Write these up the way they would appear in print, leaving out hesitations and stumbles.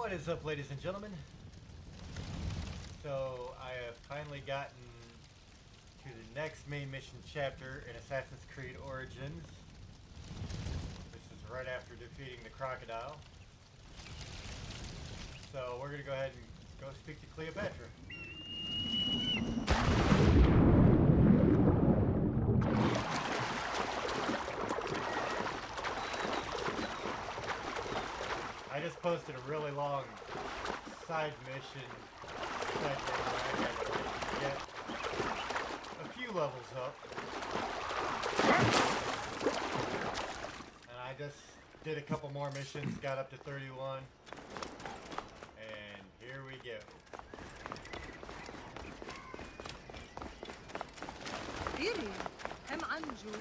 What is up, ladies and gentlemen? So, I have finally gotten to the next main mission chapter in Assassin's Creed Origins. This is right after defeating the crocodile. So, we're going to go ahead and go speak to Cleopatra. I just posted a really long side mission where I had to get a few levels up. And I just did a couple more missions, got up to 31. And here we go. Really? I'm Anju.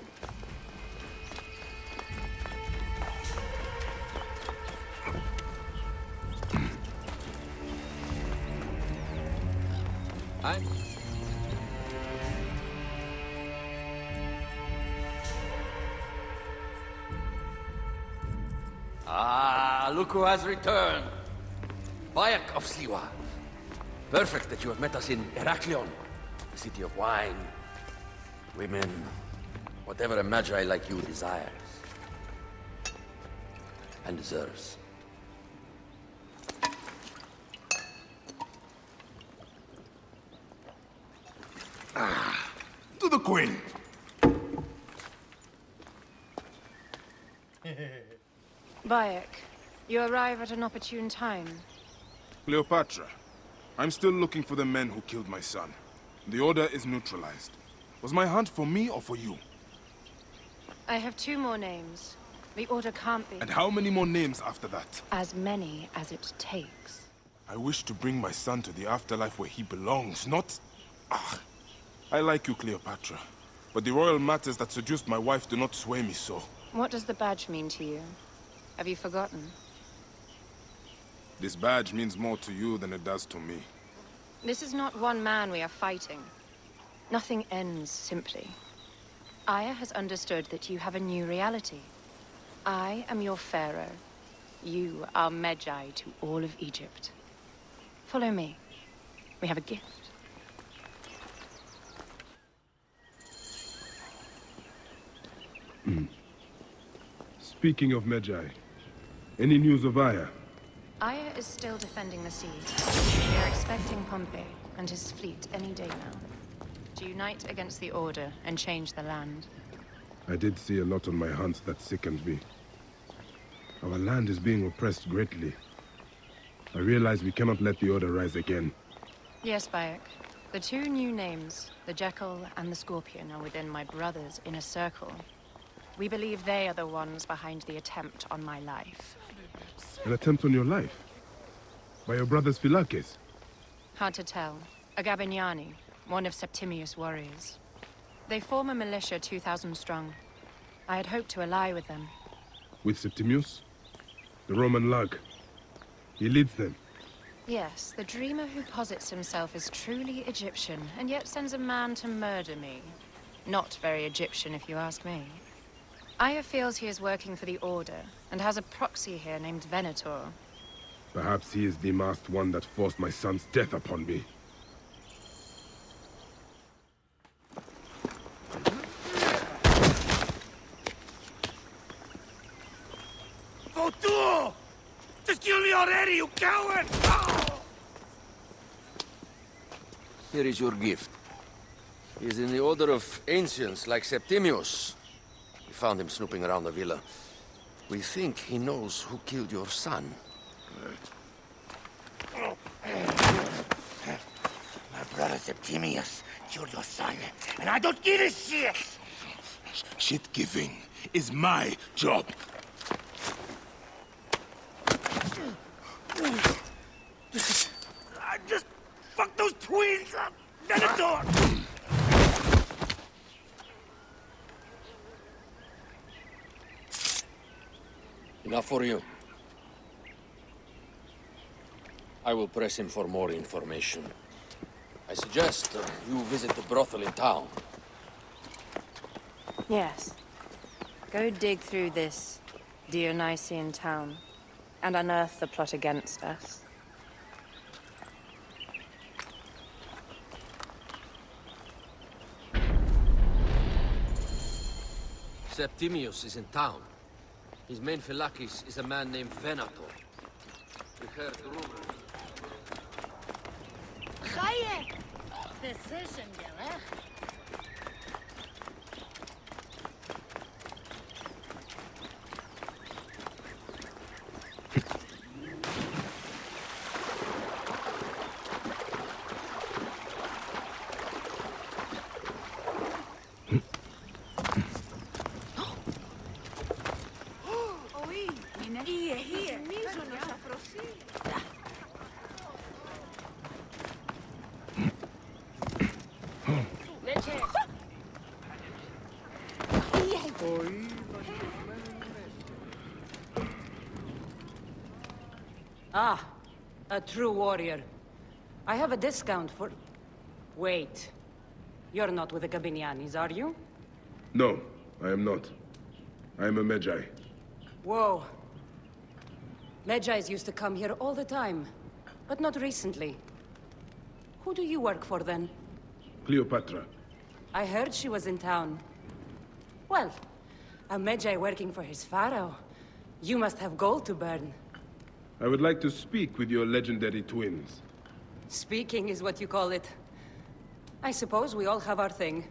Look who has returned. Bayek of Siwa. Perfect that you have met us in Heraklion, the city of wine, women, whatever a magi like you desires. And deserves. To the Queen! Bayek, you arrive at an opportune time. Cleopatra, I'm still looking for the men who killed my son. The order is neutralized. Was my hunt for me or for you? I have 2 more names. The order can't be And how many more names after that? as many as it takes. I wish to bring my son to the afterlife where he belongs, not... I like you, Cleopatra. But the royal matters that seduced my wife do not sway me so. What does the badge mean to you? Have you forgotten? This badge means more to you than it does to me. This is not one man we are fighting. Nothing ends simply. Aya has understood that you have a new reality. I am your pharaoh. You are Magi to all of Egypt. Follow me. We have a gift. Speaking of Magi, any news of Aya? Aya is still defending the siege. We are expecting Pompey and his fleet any day now to unite against the Order and change the land. I did see a lot on my hunts that sickened me. Our land is being oppressed greatly. I realize we cannot let the Order rise again. Yes, Bayek. The 2 new names, the Jekyll and the Scorpion, are within my brother's inner circle. We believe they are the ones behind the attempt on my life. An attempt on your life? By your brother's Philakes? Hard to tell. A Gabiniani, one of Septimius' warriors. They form a militia 2,000 strong. I had hoped to ally with them. With Septimius? The Roman lug. He leads them. Yes, the dreamer who posits himself as truly Egyptian, and yet sends a man to murder me. Not very Egyptian, if you ask me. Aya feels he is working for the Order, and has a proxy here named Venator. Perhaps he is the masked one that forced my son's death upon me. Votu! Just kill me already, you coward! Oh! Here is your gift. He is in the order of ancients like Septimius. We found him snooping around the villa. We think he knows who killed your son. My brother Septimius killed your son, and I don't give a shit! Shit-giving is my job. I just fucked those twins up! Venator! Enough for you. I will press him for more information. I suggest you visit the brothel in town. Yes. Go dig through this Dionysian town. and unearth the plot against us. Septimius is in town. His main phylakis is a man named Venator. We heard rumors. Chaye! Decision, Gelech. Ah, a true warrior. I have a discount for... Wait. You're not with the Gabinianis, are you? No, I am not. I am a Magi. Whoa. Magi's used to come here all the time, but not recently. Who do you work for, then? Cleopatra. I heard she was in town. Well, a Magi working for his pharaoh. You must have gold to burn. I would like to speak with your legendary twins. Speaking is what you call it. I suppose we all have our thing.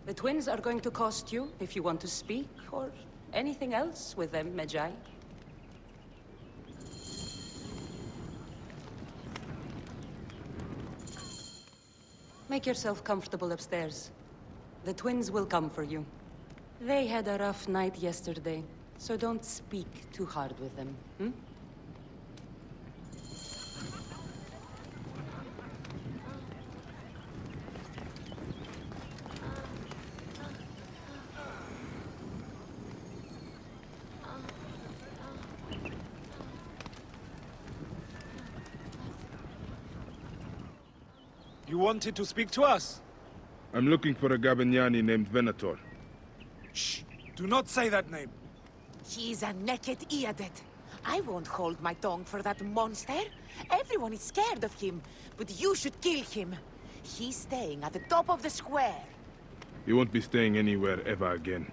The twins are going to cost you if you want to speak, or anything else with them, Magi. Make yourself comfortable upstairs. The twins will come for you. They had a rough night yesterday, so don't speak too hard with them, hmm? You wanted to speak to us? I'm looking for a Gabiniani named Venator. Shh! Do not say that name. He's a naked idiot. I won't hold my tongue for that monster. Everyone is scared of him, but you should kill him. He's staying at the top of the square. He won't be staying anywhere ever again.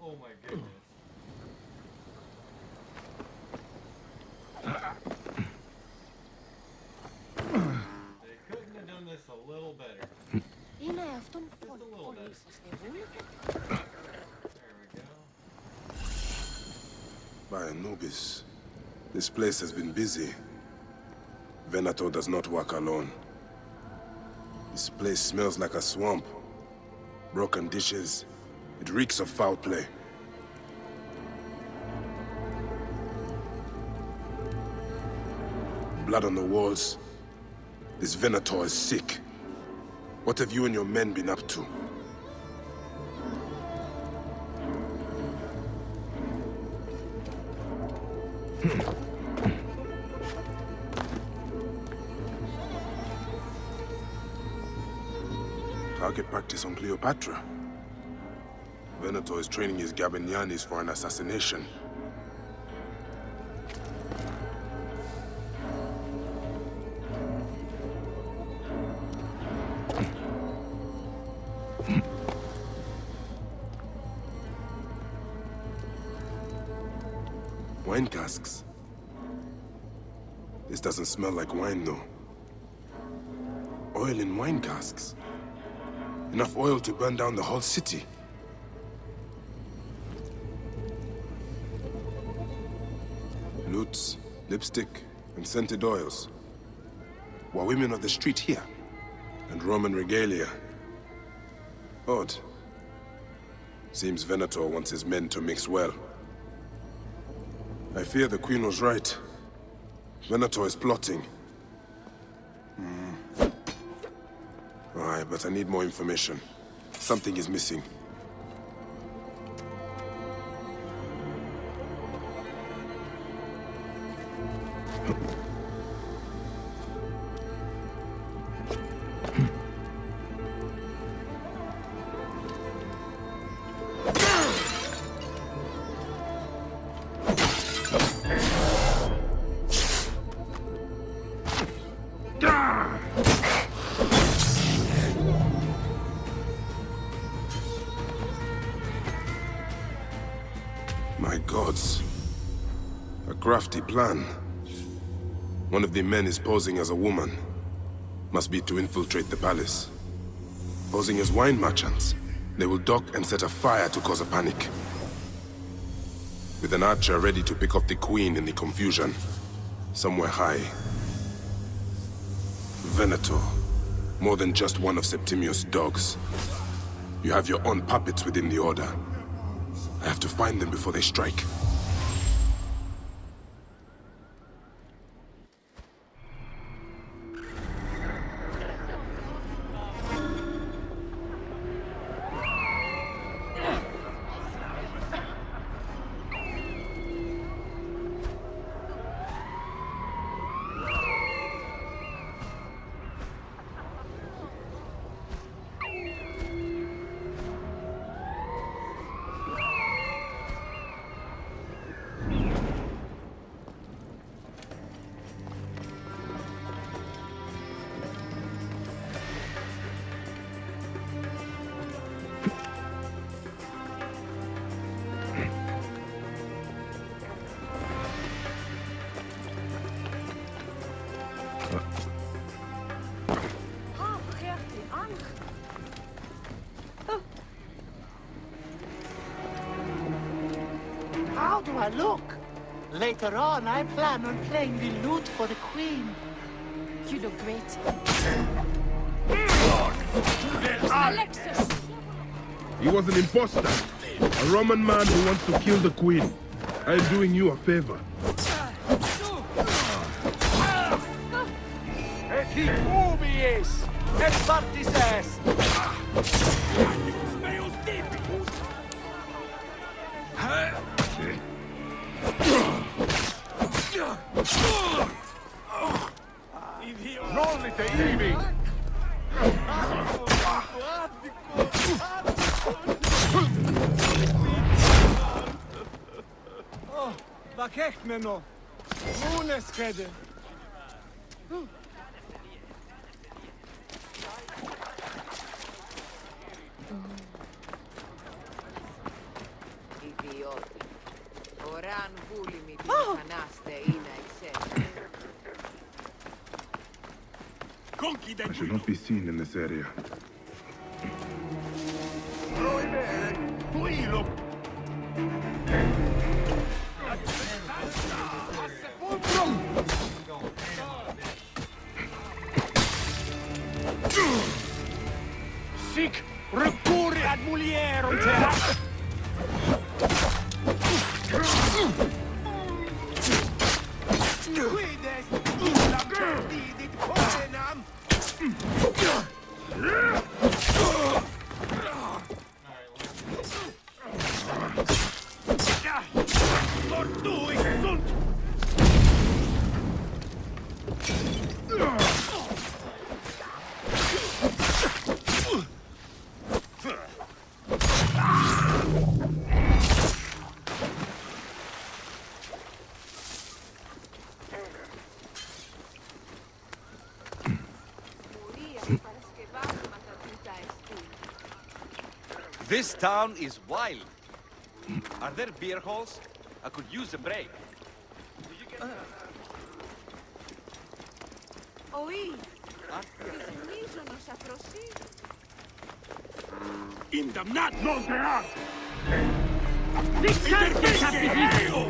Oh my goodness. They couldn't have done this a little better. Just a little bit. There we go. By Anubis, this place has been busy. Venator does not work alone. This place smells like a swamp. Broken dishes. It reeks of foul play. Blood on the walls. This Venator is sick. What have you and your men been up to? Target practice on Cleopatra. Venator is training his Gabinianis for an assassination. Wine casks. This doesn't smell like wine, though. Oil in wine casks. Enough oil to burn down the whole city. Lutes, lipstick, and scented oils. while women of the street here. And Roman regalia. Odd. Seems Venator wants his men to mix well. I fear the Queen was right. Venator is plotting. Aye, but I need more information. Something is missing. My gods. A crafty plan. One of the men is posing as a woman. Must be to infiltrate the palace. Posing as wine merchants, they will dock and set a fire to cause a panic. With an archer ready to pick off the queen in the confusion. Somewhere high. Venator. More than just one of Septimius' dogs. You have your own puppets within the Order. I have to find them before they strike. How do I look? Later on, I plan on playing the lute for the Queen. You look great. Alexis! He was an imposter. A Roman man who wants to kill the queen. I'm doing you a favor. Et hic ubiis! Et partis est! Nollite ivi! Oh, vad käkt med nå? Munes kede. Idioti. Oran vulimi panaste ina ixen. I should not be seen in this area. Sic recurri ad mulierum teat! Quides illam perdidit codenam! Mortui sunt! This town is wild. Are there beer halls? I could use a break. Oi! Μίζωνος αφροσύνη. Indamnat non teat! Ego!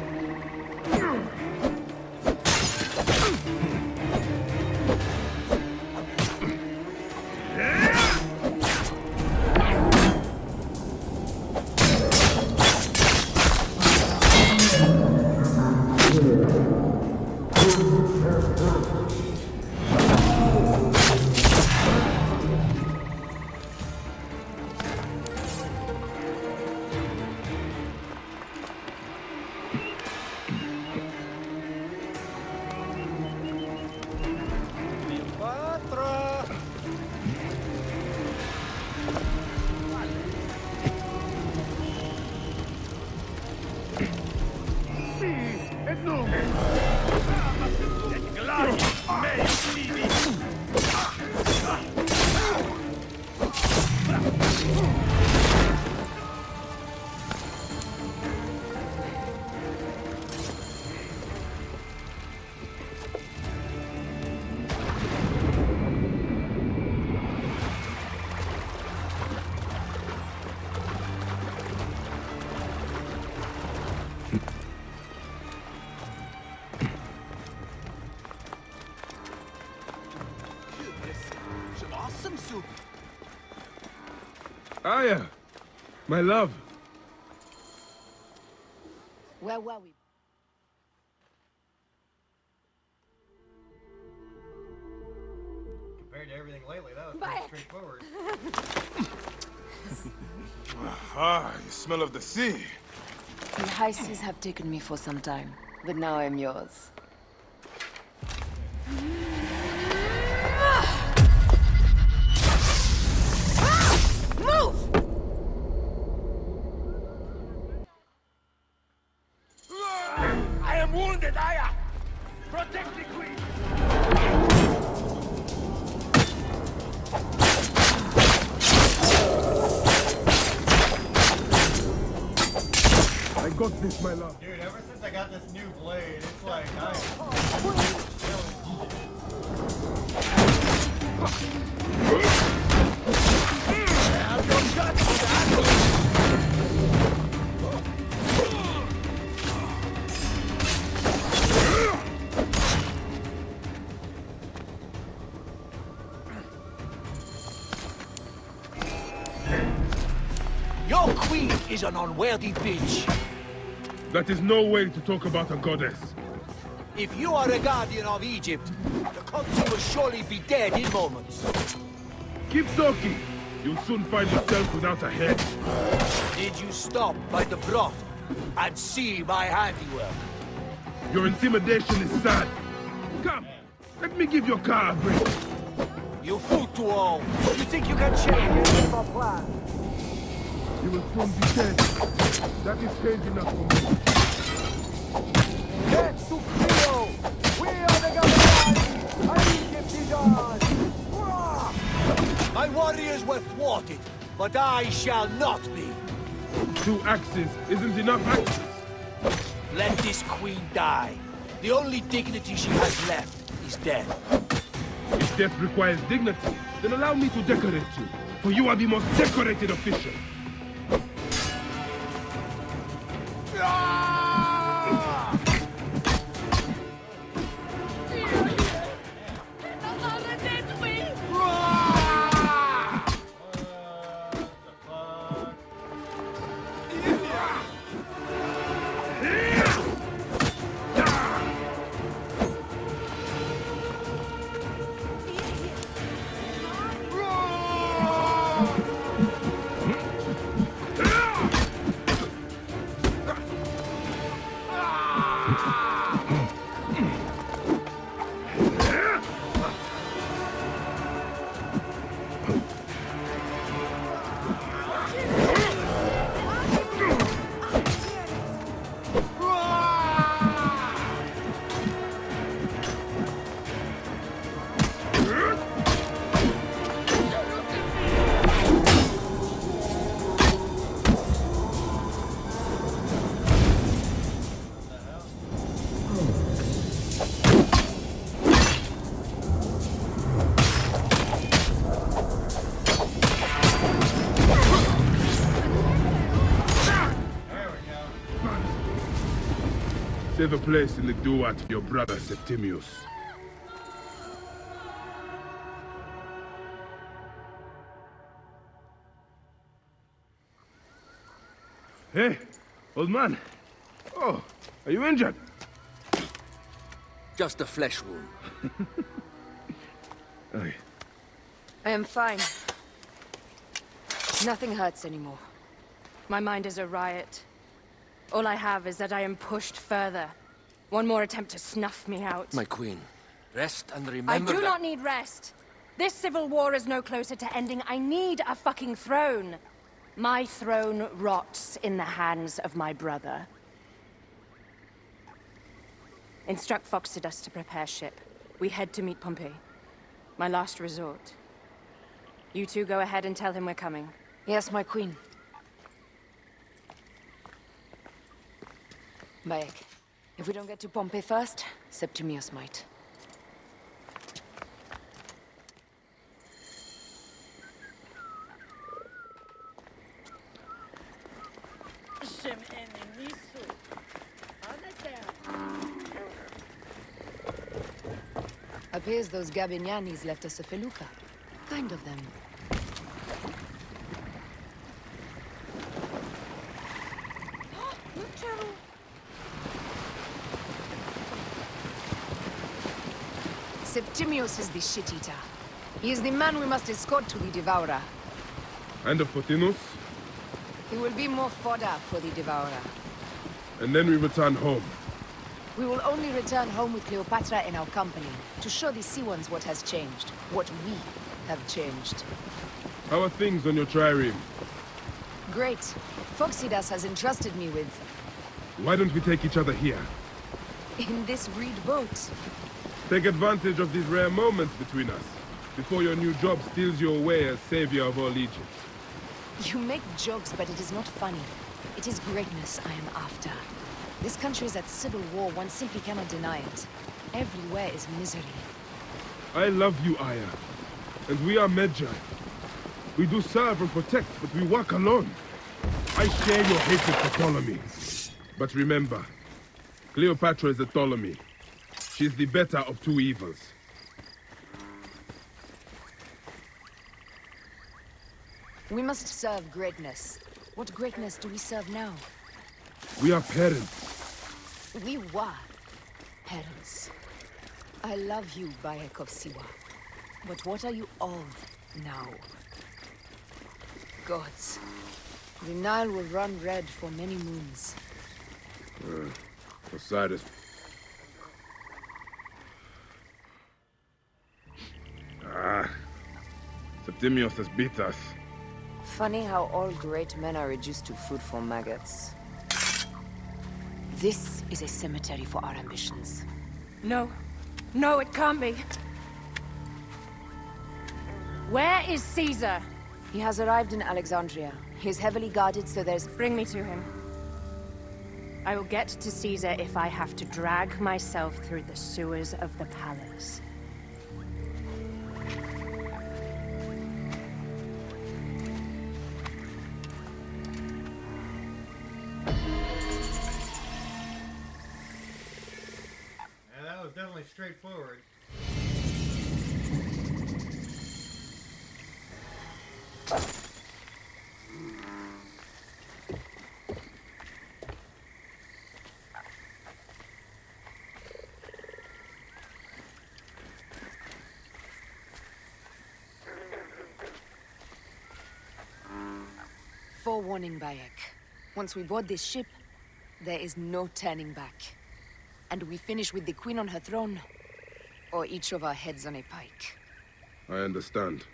you. Aya, my love. Where were we? Compared to everything lately, that was pretty straightforward. Ah, you smell of the sea. The high seas have taken me for some time, but now I'm yours. Move! I am wounded, Aya! Protect the queen! I got this, my love. Dude, ever since I got this new blade, it's like Your queen is an unworthy bitch. That is no way to talk about a goddess. If you are a guardian of Egypt, the country will surely be dead in moments. Keep talking. You'll soon find yourself without a head. Did you stop by the broth and see my handiwork? Your intimidation is sad. Come, let me give your car a break. You fool to all. You think you can change your plan? You will soon be dead. That is change enough for me. Get to Clio! We are the Gabiniani! I Egypt is ours! Hurrah! My warriors were thwarted, but I shall not be. 2 axes isn't enough axes. Let this queen die. The only dignity she has left is death. If death requires dignity, then allow me to decorate you, for you are the most decorated official. Save a place in the duat for your brother Septimius. Hey, old man. Oh, are you injured? Just a flesh wound. Aye. I am fine. Nothing hurts anymore. My mind is a riot. All I have is that I am pushed further. One more attempt to snuff me out. My queen, rest and remember I do that... not need rest. This civil war is no closer to ending. I need a fucking throne. My throne rots in the hands of my brother. Instruct Foxidus to prepare ship. We head to meet Pompey. My last resort. You two go ahead and tell him we're coming. Yes, my queen. Bayek, if we don't get to Pompey first, Septimius might. Appears those Gabinianis left us a felucca. kind of them? Septimius is the shit-eater. He is the man we must escort to the Devourer. And of Fortinus? He will be more fodder for the Devourer. And then we return home. We will only return home with Cleopatra in our company, to show the Sea Ones what has changed, what we have changed. How are things on your trireme? Great. Phoxidas has entrusted me with... Why don't we take each other here? in this reed boat. Take advantage of these rare moments between us, before your new job steals you away as savior of all Egypt. You make jokes, but it is not funny. It is greatness I am after. This country is at civil war, one simply cannot deny it. Everywhere is misery. I love you, Aya. And we are Medjay. We do serve and protect, but we work alone. I share your hatred for Ptolemy. But remember, Cleopatra is a Ptolemy. She's the better of two evils. We must serve greatness. What greatness do we serve now? We are parents. We were parents. I love you, Bayek of Siwa. But what are you of now? Gods. The Nile will run red for many moons. Osiris. Septimius has beat us. Funny how all great men are reduced to food for maggots. This is a cemetery for our ambitions. No. No, it can't be. Where is Caesar? He has arrived in Alexandria. He is heavily guarded, so there's... Bring me to him. I will get to Caesar if I have to drag myself through the sewers of the palace. Yeah, that was definitely straightforward. Forewarning, Bayek. Once we board this ship, there is no turning back. And we finish with the Queen on her throne, or each of our heads on a pike. I understand.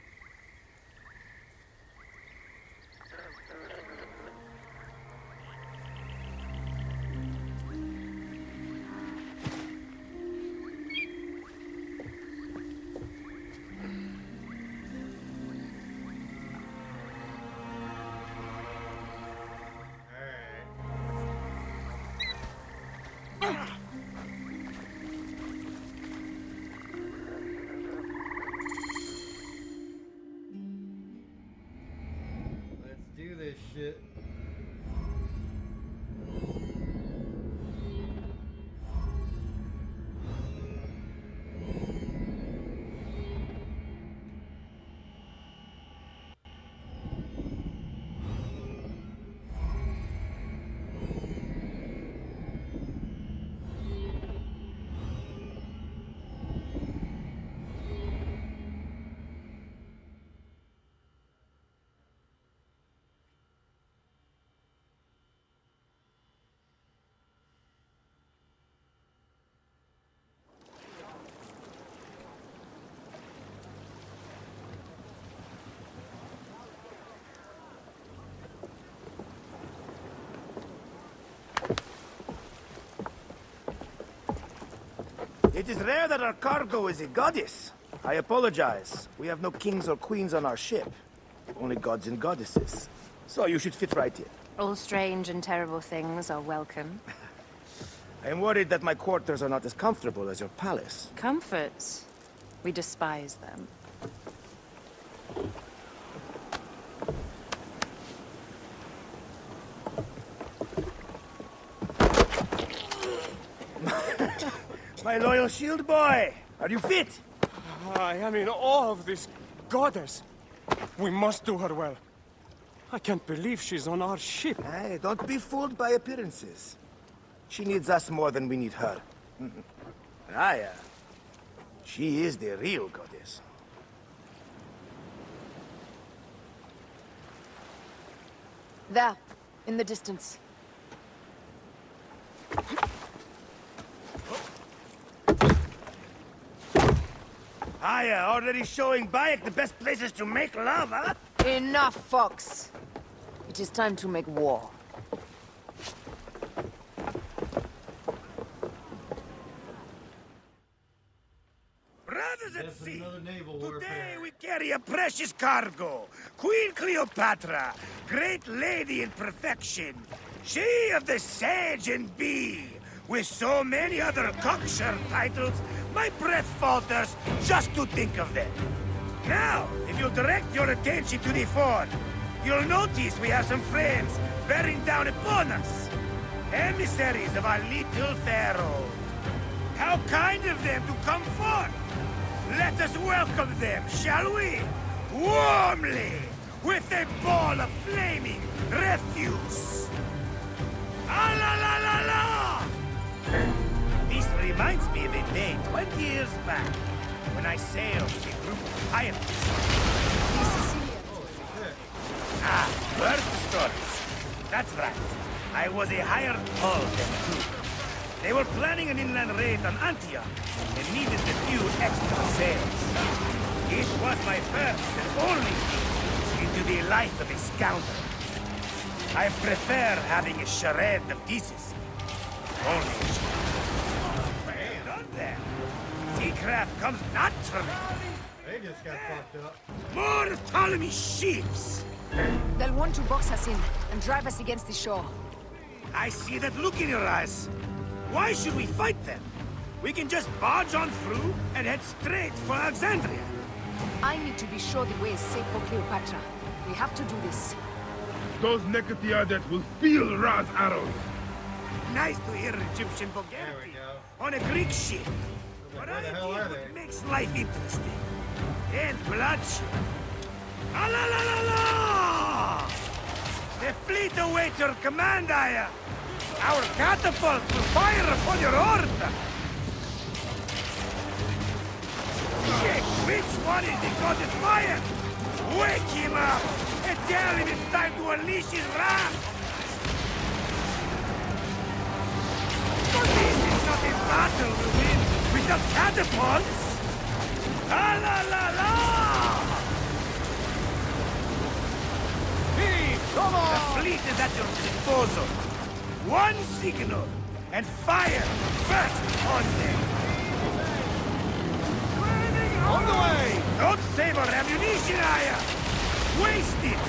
This shit. It is rare that our cargo is a goddess. I apologize. We have no kings or queens on our ship. Only gods and goddesses. So you should fit right in. All strange and terrible things are welcome. I am worried that my quarters are not as comfortable as your palace. Comforts. We despise them. My loyal shield boy! Are you fit? I am in awe of this goddess! We must do her well. I can't believe she's on our ship. Hey, don't be fooled by appearances. She needs us more than we need her. Aya, she is the real goddess. There, in the distance. Aya, already showing Bayek the best places to make love, huh? Enough, Fox. It is time to make war. Brothers at sea, another naval today warfare. we carry a precious cargo. Queen Cleopatra, great lady in perfection. She of the Sage and Bee. With so many other cocksure titles, my breath falters just to think of them. Now, if you'll direct your attention to the fort, you'll notice we have some friends bearing down upon us. Emissaries of our little pharaoh. How kind of them to come forth! Let us welcome them, shall we? Warmly! With a ball of flaming refuse! Ah la la la la! This reminds me of a day 20 years back, when I sailed with a group of pirates. Ah, bird stories. That's right. I was a hired hull then too. They were planning an inland raid on Antioch and needed a few extra sails. It was my first and only into the life of a scoundrel. I prefer having a charade of pieces. Only a charade. Well done there. Seacraft comes naturally. They just got fucked up. More Ptolemy ships! They'll want to box us in and drive us against the shore. I see that look in your eyes. Why should we fight them? We can just barge on through and head straight for Alexandria. I need to be sure the way is safe for Cleopatra. We have to do this. Those Nekatiadet will feel Ra's arrows. Nice to hear Egyptian vulgarity on a Greek ship. But Where the hell are they? what makes life interesting. And bloodshed. Ah la la la la! The fleet awaits your command, Aya. Our catapults will fire upon your order. Check which one is the god of fire. Wake him up and tell him it's time to unleash his wrath. But this is not a battle we win without catapults. Ah la la la! Hey, come on! The fleet is at your disposal. One signal, and fire first on them. On the way! Don't save our ammunition, Aya! Waste it,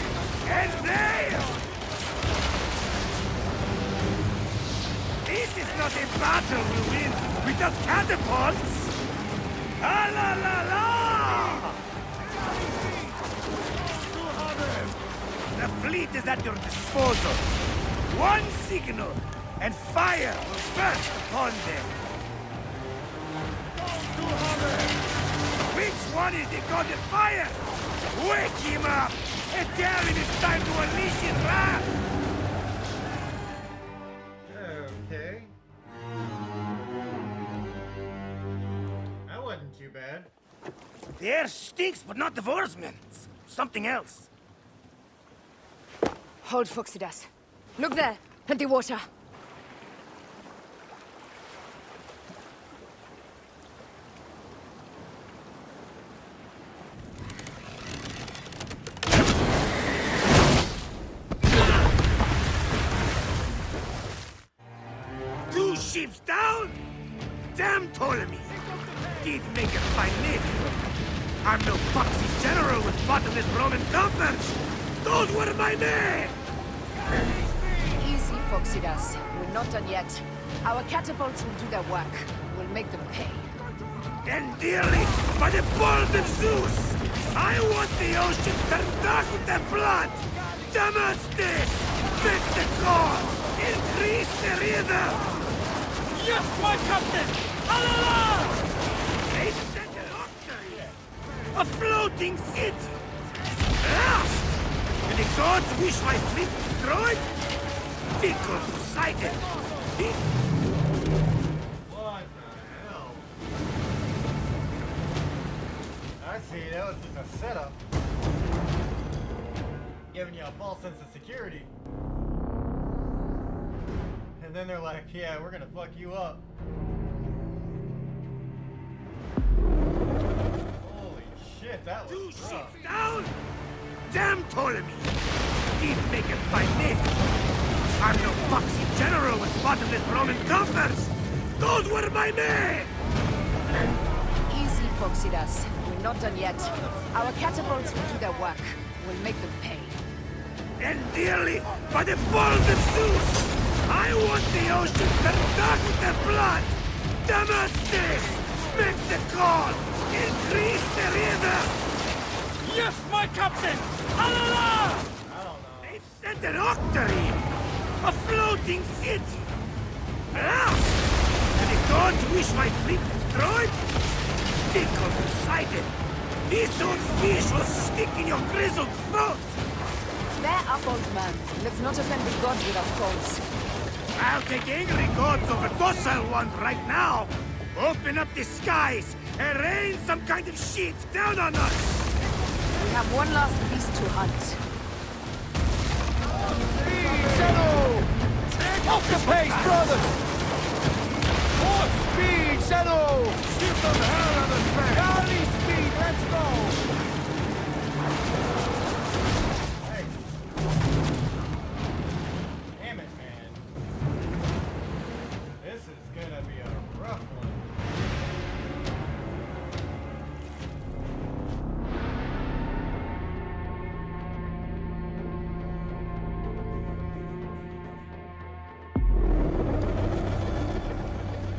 and nail! This is not a battle we win without catapults! Ah la la la! The fleet is at your disposal. One signal, and fire will burst upon them. Which one is the god of fire? Wake him up and tell him it's time to unleash his wrath! Okay. That wasn't too bad. The air stinks, but not the oarsmen. Something else. Hold, Phoxidas. Look there, at the water. Two ships down? Damn Ptolemy! Did make a fine name. I'm no foxy general with bottomless Roman coffers. Those were my men! Easy, Phoxidas. We're not done yet. Our catapults will do their work. We'll make them pay. And dearly, by the balls of Zeus, I want the ocean turned dark with their blood! Damascus! Fit the call! Increase the rhythm! Yes, my captain! Alala! They sent an octary! A flow floating city! Lost! And the gods wish my fleet destroyed? Fickle Poseidon! What the hell? I see, that was just a setup. Giving you a false sense of security. And then they're like, yeah, we're gonna fuck you up. Holy shit, that was Two rough. ships down! Damn Ptolemy! Keep making fight name! I'm no foxy general with bottomless Roman coffers! Those were my men! Easy, Foxidas. We're not done yet. Our catapults will do their work. We'll make them pay. And dearly, by the balls of Zeus! I want the ocean turned dark with their blood! Damascus! Make the call! Increase the river! Yes, my captain! Alala! They've sent an octarine! A floating city! Lost! And the gods wish my fleet destroyed? Fickle Poseidon! This old fish will stick in your grizzled throat! Bear up, old man. Let's not offend the gods with our calls. I'll take angry gods over docile ones right now! Open up the skies and rain some kind of shit down on us! We have one last beast to hunt. Speed, Zeno! Off the pace, brothers! More speed, Zeno! Give them hell on the track! Galley speed, let's go! Damn it, man. This is gonna be a rough one.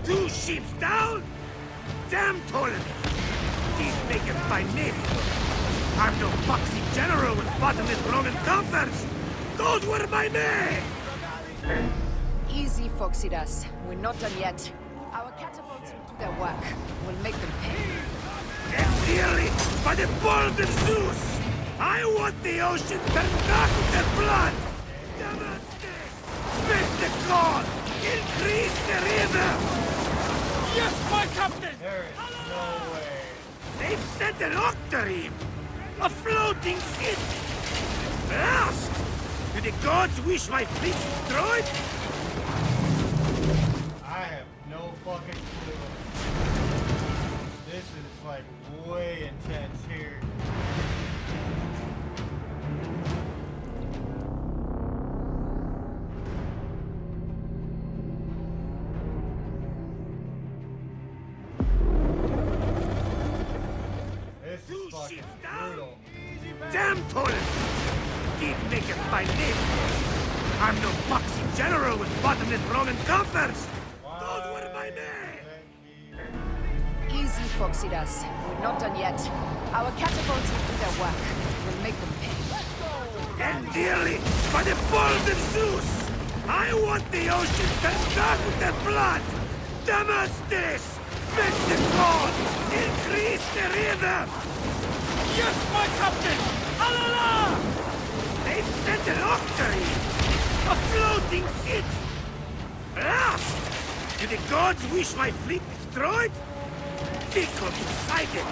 Two ships down? Damn Ptolemy! Keep making my name. I'm no foxy general with bottomless Roman coffers! Those were my men! Easy, Foxidas. We're not done yet. Our catapults will do their work. We'll make them pay. And dearly, by the balls of Zeus! I want the ocean turned dark with their blood! Damascus! Make the call! Increase the river! Yes, my captain! There is no way. They've sent an octarine! A floating city! Lost! Do the gods wish my fleet destroyed? I have no fucking clue. This is like way intense here. This is fucking brutal. Damn Ptolemy! Keep making my name. I'm no foxy general with bottomless Roman coffers! Those were my men! Easy, Foxidas. We're not done yet. Our catapults will do their work. We'll make them pay. And dearly, by the balls of Zeus! I want the ocean turned dark with their blood! Damascus! Make the call! Increase the river! Yes, my captain! Alala! They've sent an octarine! A floating city! Lost! Do the gods wish my fleet destroyed? Fickle Poseidon!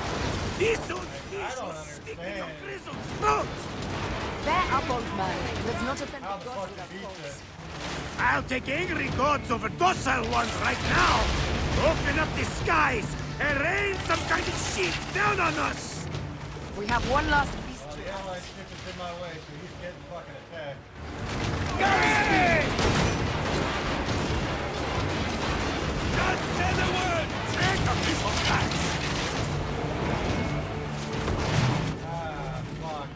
This old fish will stick in your grizzled throat! Bear up, old man. Let's not offend the gods with our calls. I'll take angry gods over docile ones right now! Open up the skies and rain some kind of shit down on us! We have one last beast Well, the allied ship is in my way, so he's getting fucking attacked. Gary! Just say the word! Take a piece of that! Ah, fuck.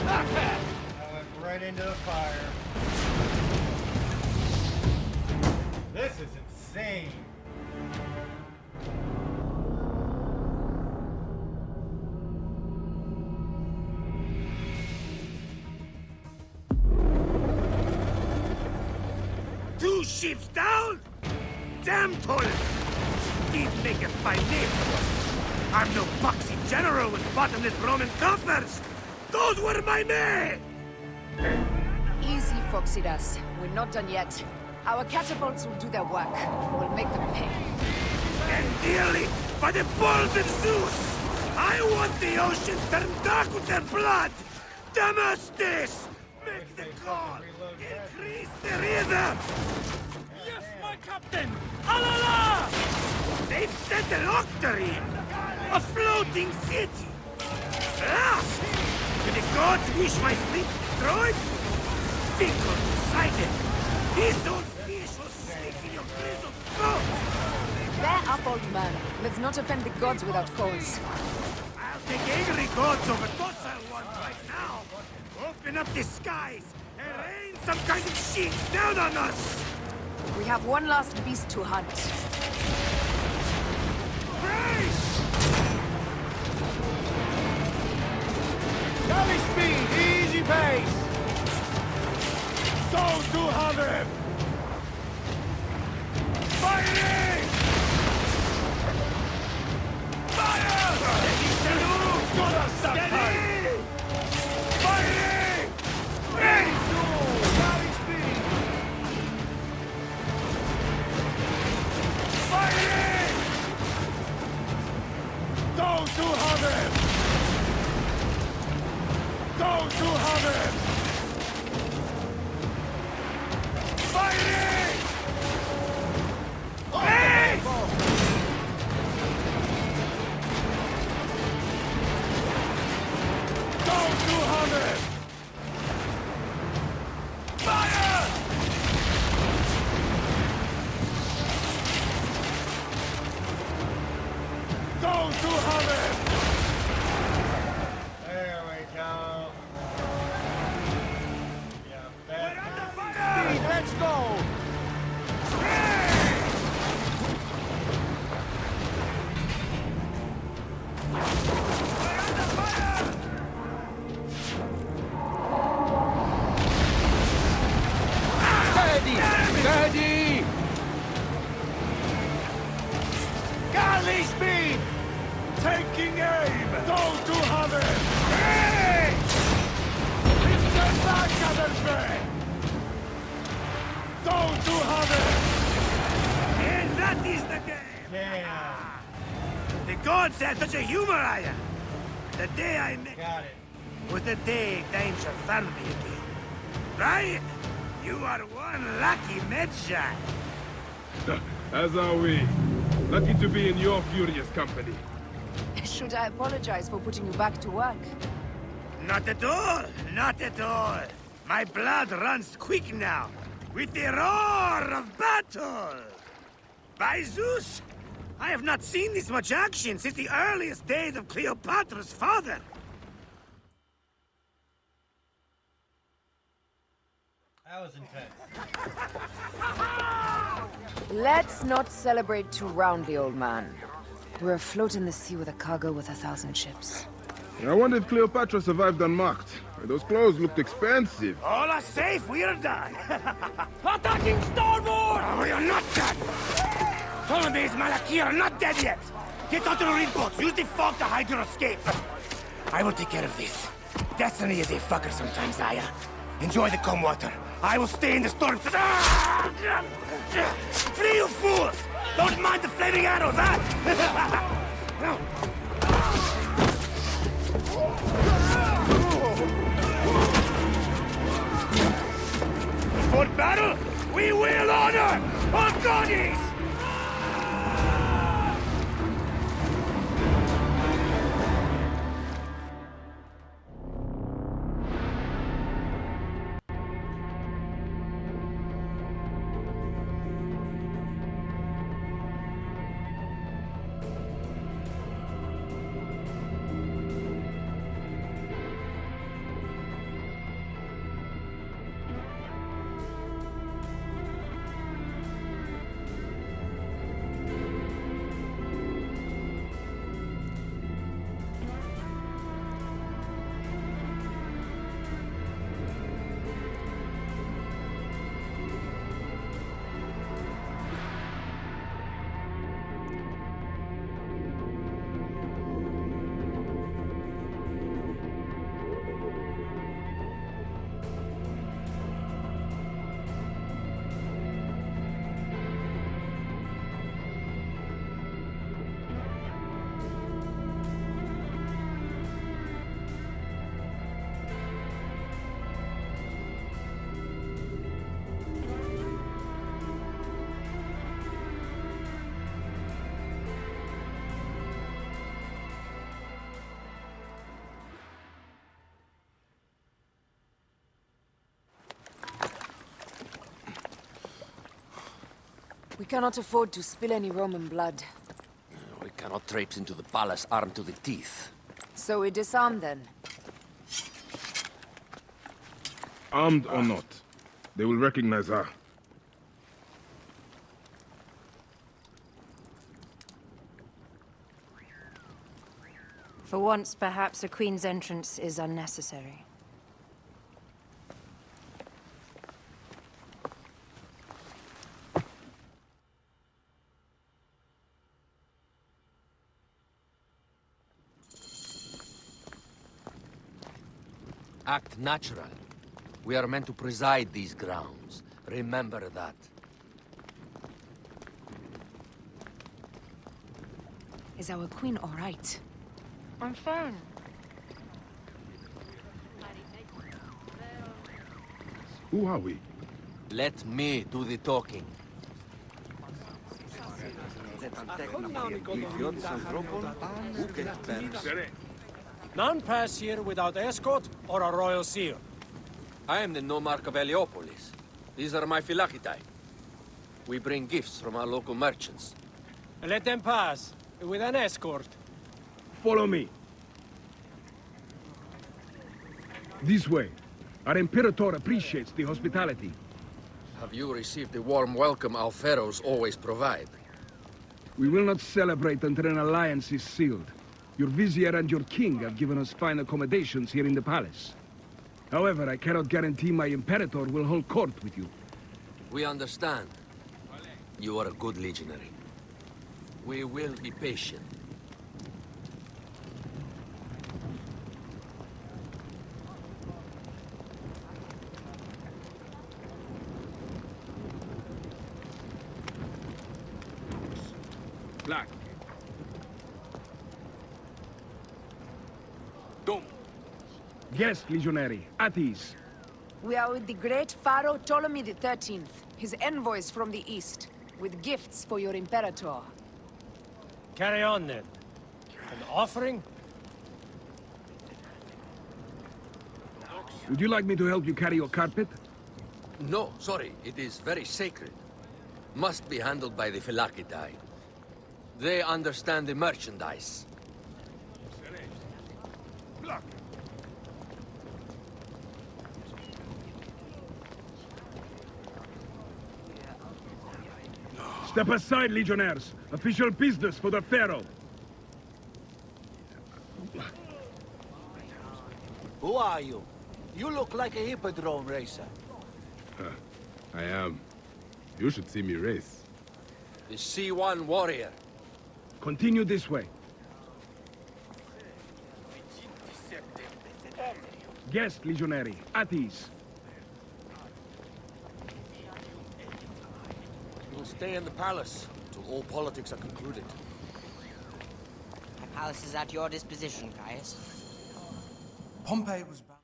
I went right into the fire. This is insane. Two ships down? Damn Ptolemy! Keep making my name. I'm no boxy general with bottomless Roman coffers! Those were my men! Easy, Foxidas. We're not done yet. Our catapults will do their work. We'll make them pay. And dearly, by the balls of Zeus! I want the ocean turned dark with their blood! Damastis! Make the call! Increase the rhythm! Yes, my captain! Alala! They've set an octarine! A floating city! Last! Do the gods wish my fleet destroyed? Fickle Poseidon! These old fish will stick in your grizzled throat! They're up, old man. Let's not offend the gods without cause. I'll take angry gods over docile ones right now! Open up the skies and rain some kind of shit down on us! We have one last beast to hunt. Brace! Galley speed, easy pace! So to have him! Firing! Fire! Steady, Steady! Firing! Ready! Galley speed! Firing! Those who have him! Those who have him! Firing! Hey! Those who have him! Fire! Those who have him! There we go. Yeah, bad. Speed, let's go! Steady! Steady! Galley speed! Taking aim! Those who have it! Hey! It's the back of the bay! Those who have it! And that is the game! Yeah. The gods had such a humor, Aya! The day I met Got it. was the day danger found me again. Right? You are one lucky Medjay. As are we. Lucky to be in your furious company. Should I apologize for putting you back to work? Not at all! Not at all! My blood runs quick now, with the roar of battle! By Zeus! I have not seen this much action since the earliest days of Cleopatra's father! That was intense. Let's not celebrate too roundly, old man. We're afloat in the sea with a cargo worth 1,000 ships. I wonder if Cleopatra survived unmarked. Those clothes looked expensive. All are safe, we're done! Attacking starboard! Oh, we are not done! Ptolemy's Malaki are not dead yet! Get onto the reed boats, use the fog to hide your escape! I will take care of this. Destiny is a fucker sometimes, Aya. Enjoy the calm water. I will stay in the storm. Flee, you fools! Don't mind the flaming arrows, huh? For battle, we will honor our goddess! We cannot afford to spill any Roman blood. We cannot traipse into the palace armed to the teeth. So we disarm then. Armed or not, they will recognize her. For once, perhaps a queen's entrance is unnecessary. Act natural. We are meant to preside these grounds. Remember that. Is our queen all right? I'm fine. Who are we? Let me do the talking. None pass here without escort or a royal seal. I am the nomarch of Heliopolis. These are my Phylakitai. We bring gifts from our local merchants. Let them pass, with an escort. Follow me. This way. Our Imperator appreciates the hospitality. Have you received the warm welcome our pharaohs always provide? We will not celebrate until an alliance is sealed. Your vizier and your king have given us fine accommodations here in the palace. However, I cannot guarantee my Imperator will hold court with you. We understand. You are a good legionary. We will be patient. Black. Dum. Yes, legionary. At ease. We are with the great Pharaoh Ptolemy XIII, his envoys from the east, with gifts for your Imperator. Carry on then. An offering? Would you like me to help you carry your carpet? No, sorry. It is very sacred. Must be handled by the Phylakitai. They understand the merchandise. Step aside, legionnaires. Official business for the Pharaoh. Who are you? You look like a hippodrome racer. I am. You should see me race. The C1 warrior. Continue this way. Guest, legionary. At ease. We'll stay in the palace till all politics are concluded. My palace is at your disposition, Caius. Pompey was bound.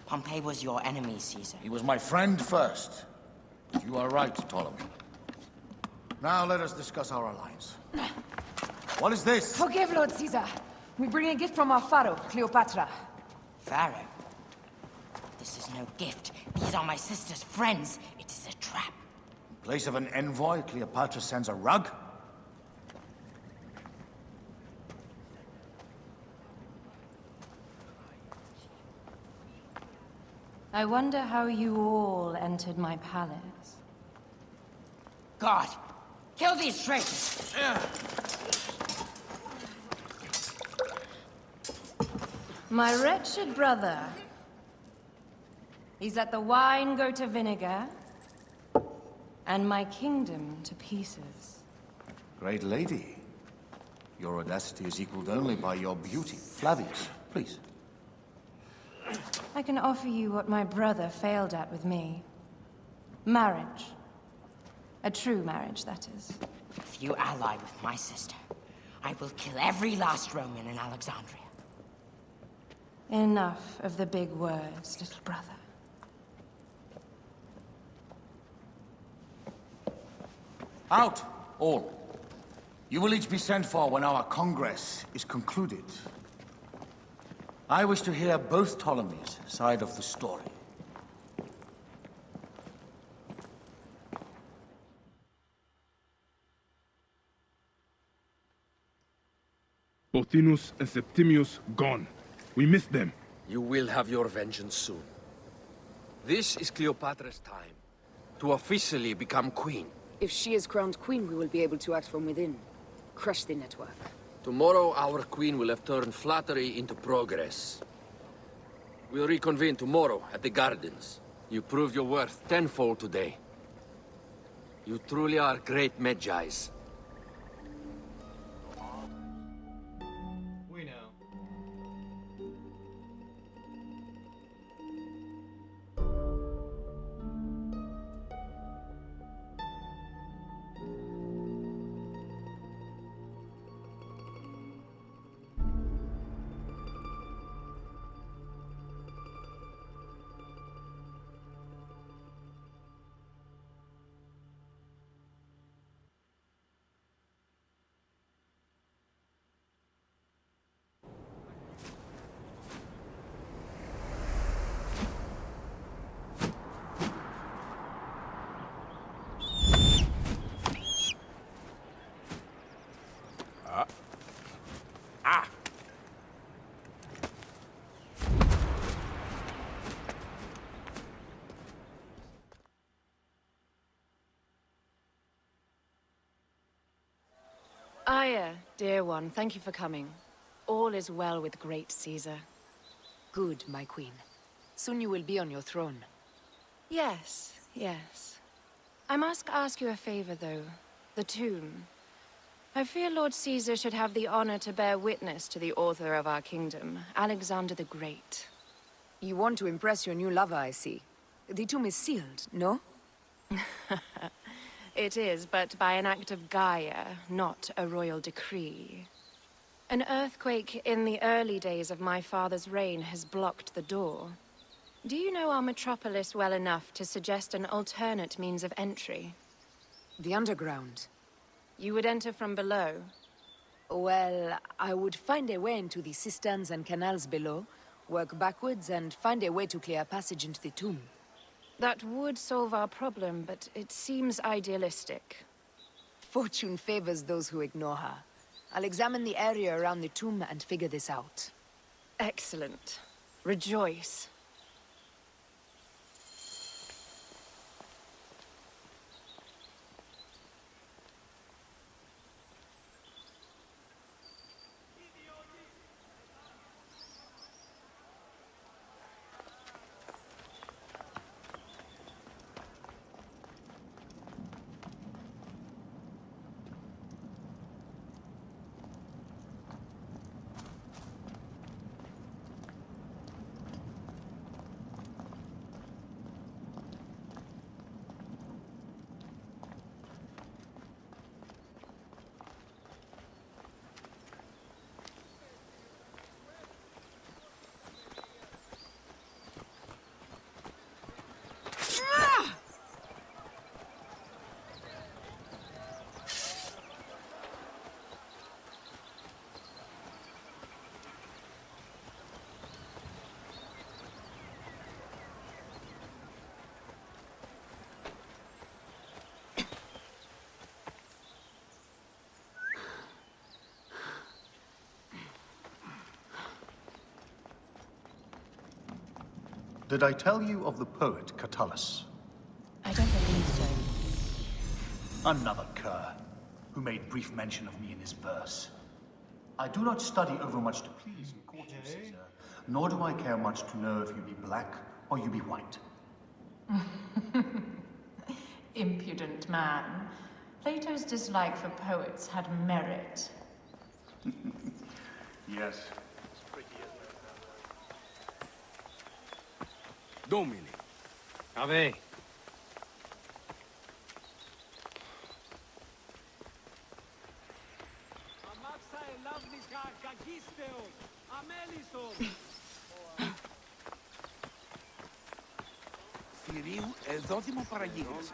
Pompey was your enemy, Caesar. He was my friend first. But you are right, Ptolemy. Now let us discuss our alliance. What is this? Forgive, Lord Caesar. We bring a gift from our Pharaoh, Cleopatra. Pharaoh? This is no gift. These are my sister's friends. It is a trap. In place of an envoy, Cleopatra sends a rug? I wonder how you all entered my palace. God! Kill these traitors! My wretched brother. He's let the wine go to vinegar, and my kingdom to pieces. Great lady. Your audacity is equaled only by your beauty. Flavius, please. I can offer you what my brother failed at with me. Marriage. A true marriage, that is. If you ally with my sister, I will kill every last Roman in Alexandria. Enough of the big words, little brother. Out! All. You will each be sent for when our Congress is concluded. I wish to hear both Ptolemy's side of the story. Pothinus and Septimius gone. We missed them. You will have your vengeance soon. This is Cleopatra's time to officially become queen. If she is crowned queen, we will be able to act from within. Crush the network. Tomorrow, our queen will have turned flattery into progress. We'll reconvene tomorrow at the gardens. You proved your worth tenfold today. You truly are great Medjais. We know. Aya, dear one, thank you for coming. All is well with great Caesar. Good, my queen. Soon you will be on your throne. Yes, yes. I must ask you a favor, though. The tomb. I fear Lord Caesar should have the honor to bear witness to the author of our kingdom, Alexander the Great. You want to impress your new lover, I see. The tomb is sealed, no? It is, but by an act of Gaia, not a royal decree. An earthquake in the early days of my father's reign has blocked the door. Do you know our metropolis well enough to suggest an alternate means of entry? The underground. You would enter from below? Well, I would find a way into the cisterns and canals below, work backwards, and find a way to clear a passage into the tomb. That would solve our problem, but it seems idealistic. Fortune favors those who ignore her. I'll examine the area around the tomb and figure this out. Excellent. Rejoice. Did I tell you of the poet Catullus? I don't believe so. Another cur, who made brief mention of me in his verse. I do not study overmuch to please and court you, Caesar, nor do I care much to know if you be black or you be white. Impudent man. Plato's dislike for poets had merit. Yes. Domine. Ave. Θηρίου εδόδημο παραγίγνεσαι.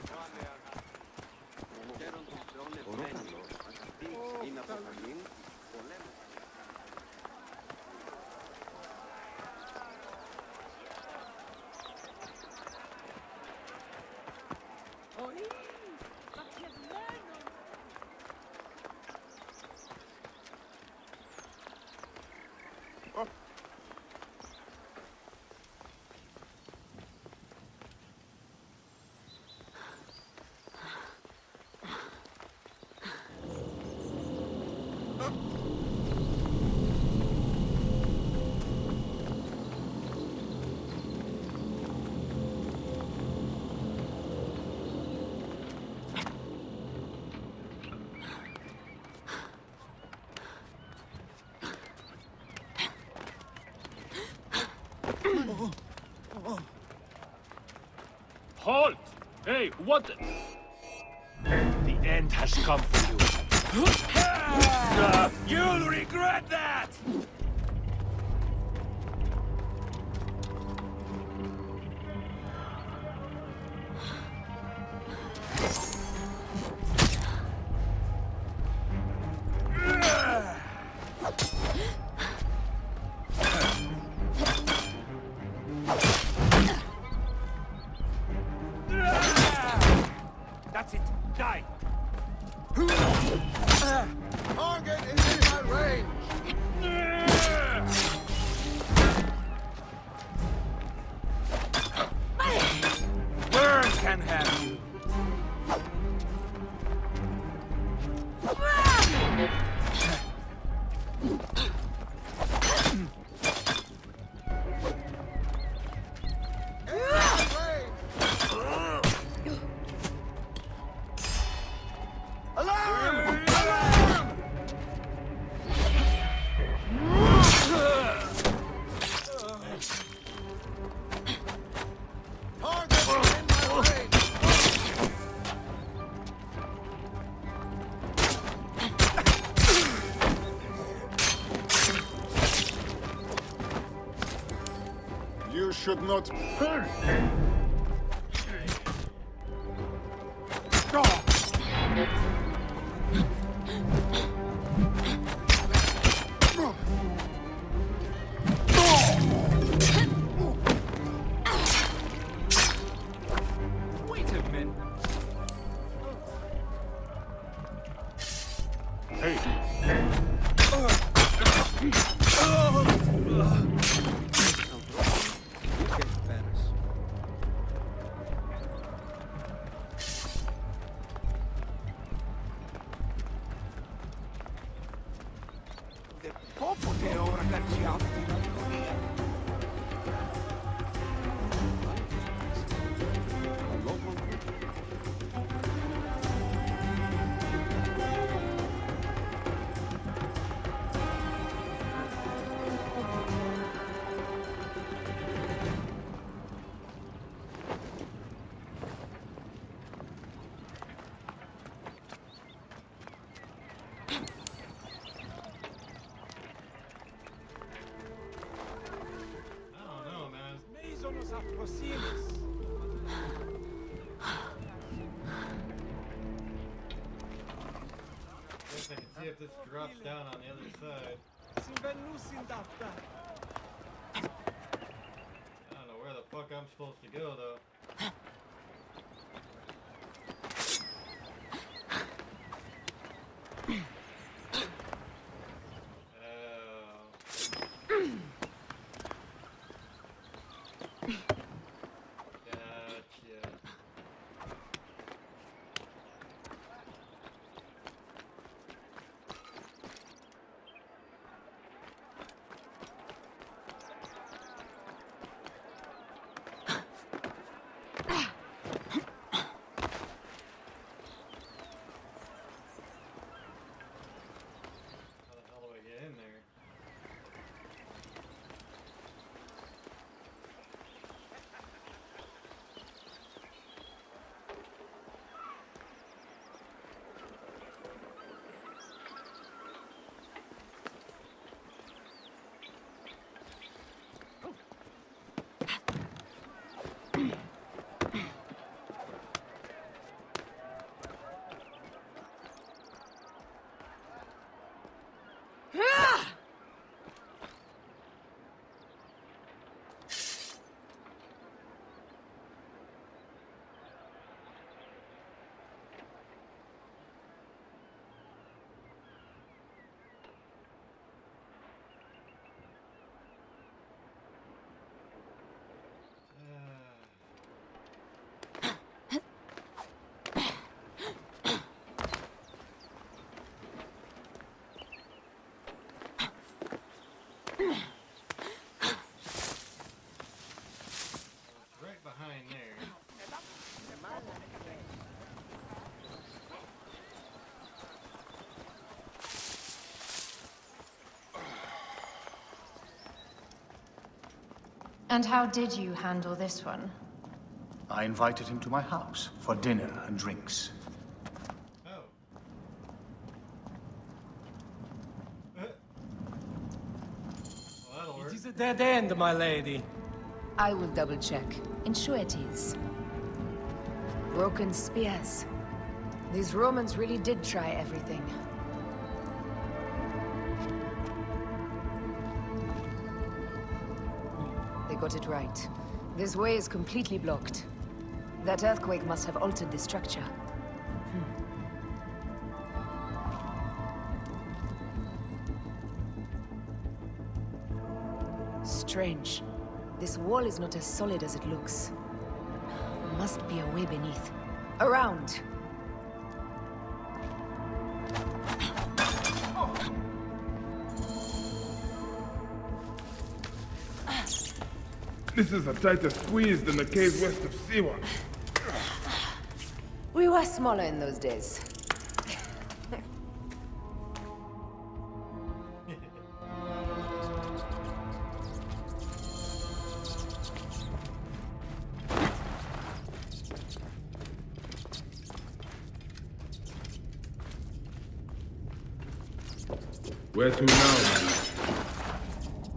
Halt! Hey, what? The end has come for you. You'll regret that! That's it. Die! Target is in my range! Burn can have you. You should not... Wait a minute. Guess I can see if this drops down on the other side. I don't know where the fuck I'm supposed to go though. And how did you handle this one? I invited him to my house for dinner and drinks. It is a dead end, my lady. I will double check. Ensure it is. Broken spears. These Romans really did try everything. They got it right. This way is completely blocked. That earthquake must have altered the structure. Strange. This wall is not as solid as it looks. Must be a way beneath. Around! This is a tighter squeeze than the caves west of Siwa. We were smaller in those days. Where to now?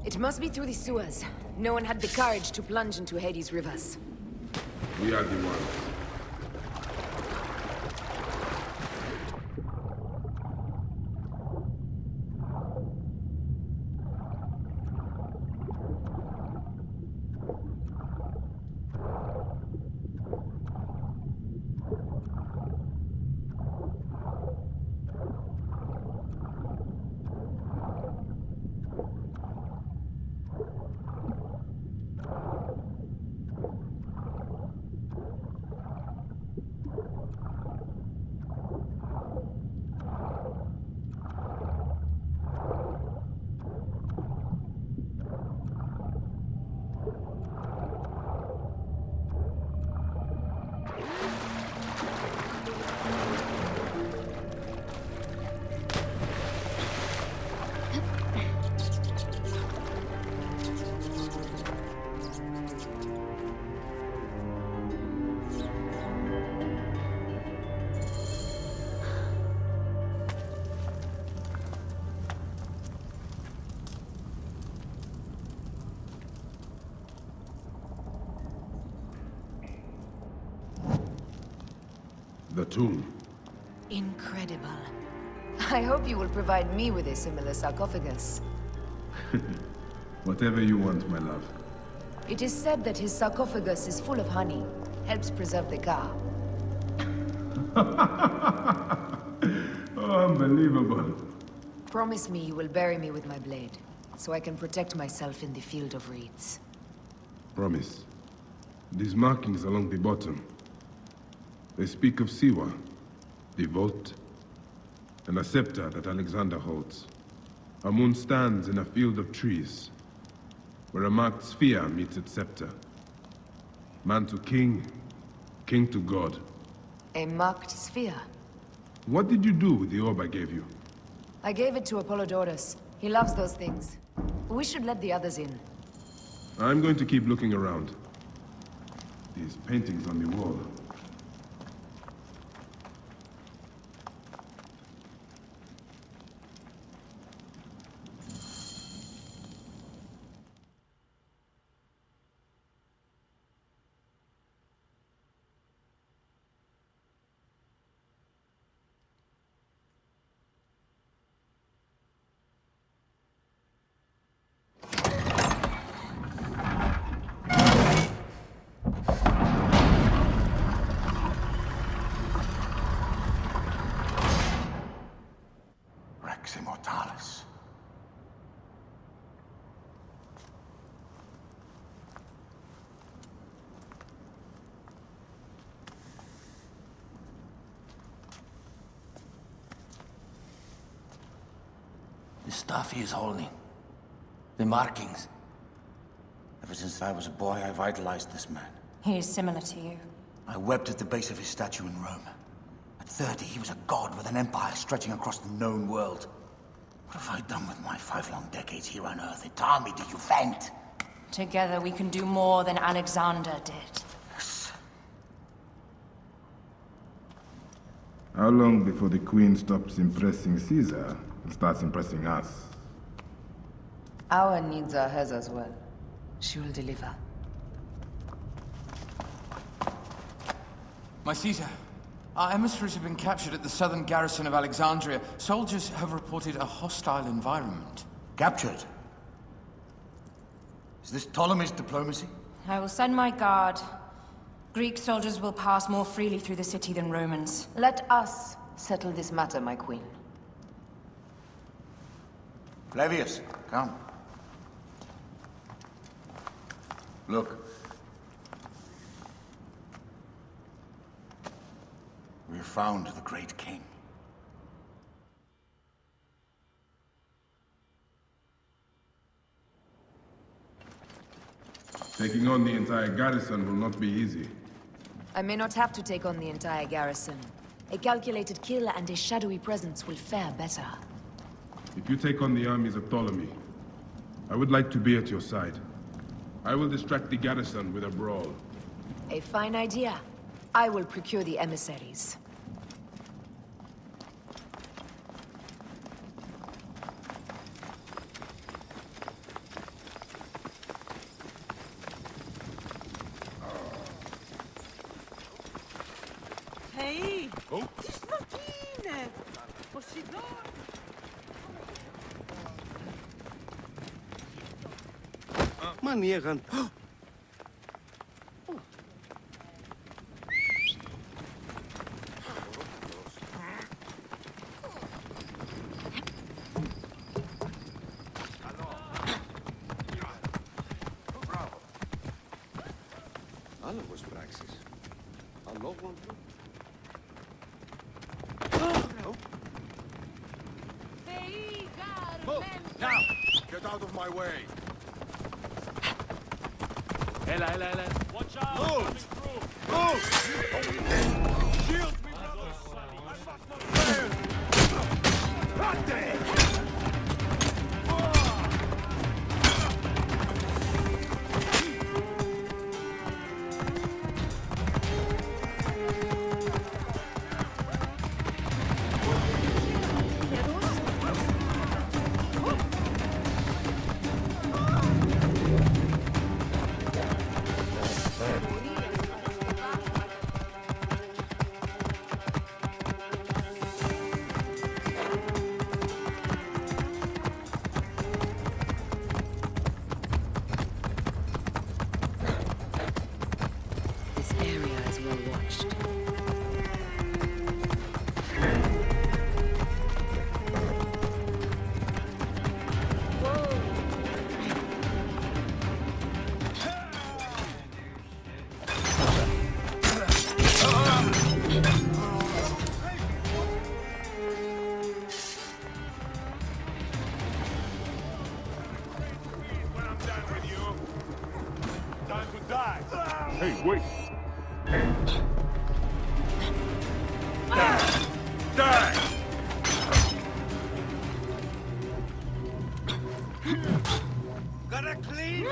It must be through the sewers. No one had the courage to plunge into Hades' rivers. We are the ones. The tomb. Incredible. I hope you will provide me with a similar sarcophagus. Whatever you want, my love. It is said that his sarcophagus is full of honey. Helps preserve the car. Oh, unbelievable. Promise me you will bury me with my blade, so I can protect myself in the field of reeds. Promise. These markings along the bottom. They speak of Siwa, the vault, and a scepter that Alexander holds. A moon stands in a field of trees, where a marked sphere meets its scepter. Man to king, king to god. A marked sphere? What did you do with the orb I gave you? I gave it to Apollodorus. He loves those things. We should let the others in. I'm going to keep looking around. These paintings on the wall. Immortalis. The stuff he is holding. The markings. Ever since I was a boy, I've idolized this man. He is similar to you. I wept at the base of his statue in Rome. At 30, he was a god with an empire stretching across the known world. What have I done with my 5 long decades here on Earth? Entirely to you, faint. Together we can do more than Alexander did. How long before the Queen stops impressing Caesar and starts impressing us? Our needs are hers as well. She will deliver. My Caesar, our emissaries have been captured at the southern garrison of Alexandria. Soldiers have reported a hostile environment. Captured? Is this Ptolemy's diplomacy? I will send my guard. Greek soldiers will pass more freely through the city than Romans. Let us settle this matter, my queen. Flavius, come. Look. We have found the great king. Taking on the entire garrison will not be easy. I may not have to take on the entire garrison. A calculated kill and a shadowy presence will fare better. If you take on the armies of Ptolemy, I would like to be at your side. I will distract the garrison with a brawl. A fine idea. I will procure the emissaries. Hey! Oh? It's Martine! Posidon! Manieran. Άλλο πως πράξεις. Αλόγω του. Now! Get out of my way! Ella, ella, ella. Watch out! Move! Move! Shield me, brothers! This area is well watched. Time to die! Hey, wait! Die! Gotta clean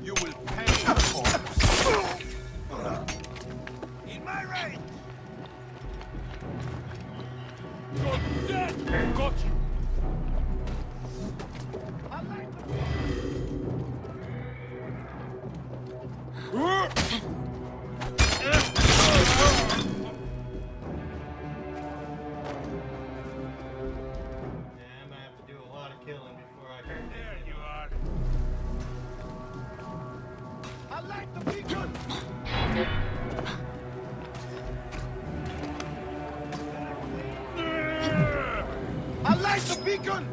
You will pay for this! in my right. You're dead! Got you! Yeah, I'm gonna have to do a lot of killing before I can. There you are! I like the beacon. I like the beacon.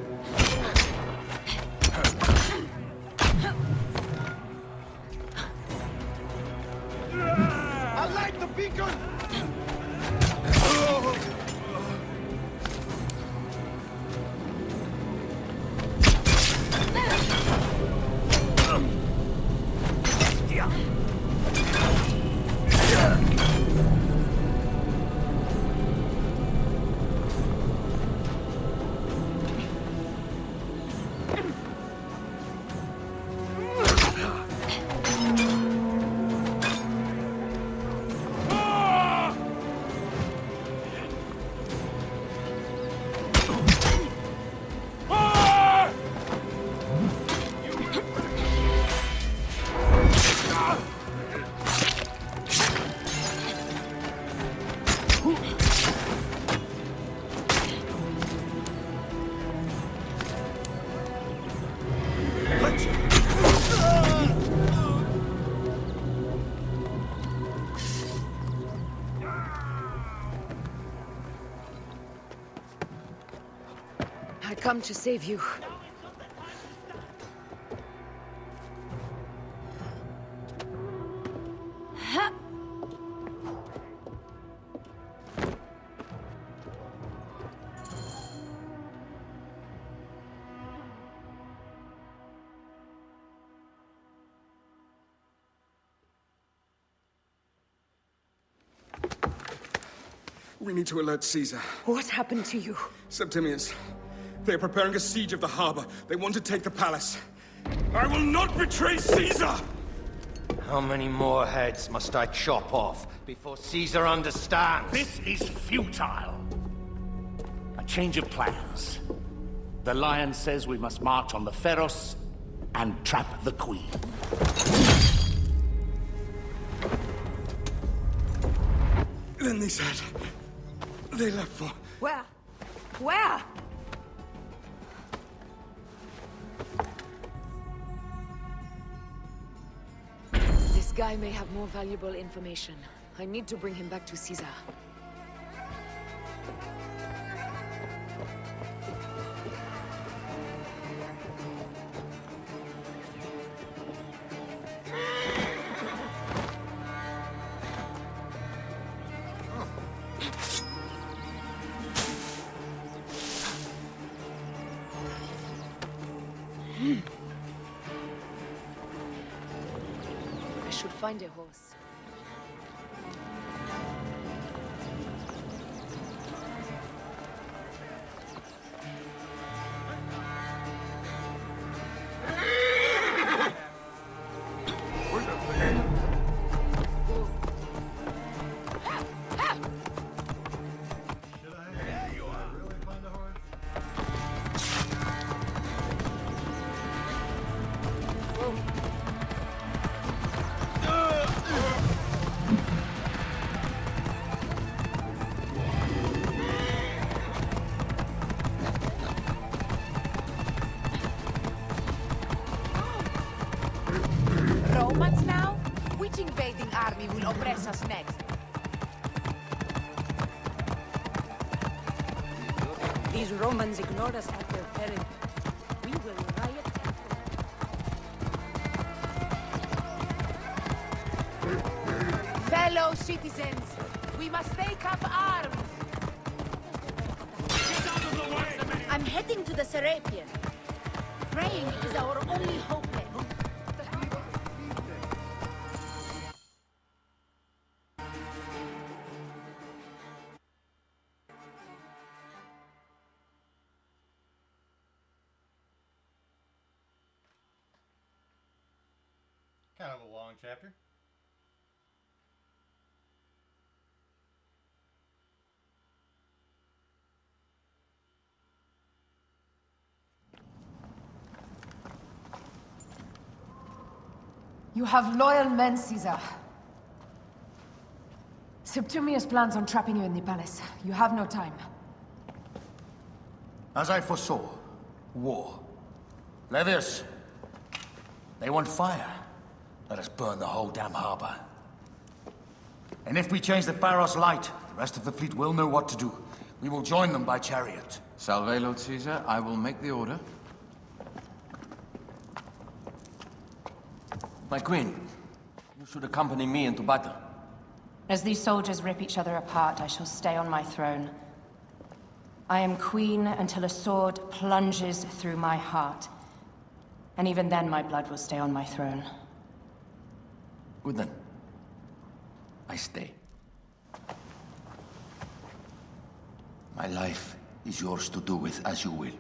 I like the beacon. I come to save you. We need to alert Caesar. What happened to you? Septimius. They are preparing a siege of the harbor. They want to take the palace. I will not betray Caesar! How many more heads must I chop off before Caesar understands? This is futile. A change of plans. The Lion says we must march on the Pharos and trap the Queen. Then they said... they left for... Where? Where? This guy may have more valuable information. I need to bring him back to Caesar. I should find a horse. Romans now? Which invading army will oppress us next? These Romans ignored us at their peril. We will riot. Fellow citizens, we must take up arms. I'm heading to the Serapion. Praying is our only hope left. Kind of a long chapter. You have loyal men, Caesar. Septimius plans on trapping you in the palace. You have no time. As I foresaw, war. Levius, they want fire. Let us burn the whole damn harbor. And if we change the Pharos light, the rest of the fleet will know what to do. We will join them by chariot. Salve, Lord Caesar. I will make the order. My queen, you should accompany me into battle. As these soldiers rip each other apart, I shall stay on my throne. I am queen until a sword plunges through my heart. And even then, my blood will stay on my throne. Good then. I stay. My life is yours to do with as you will.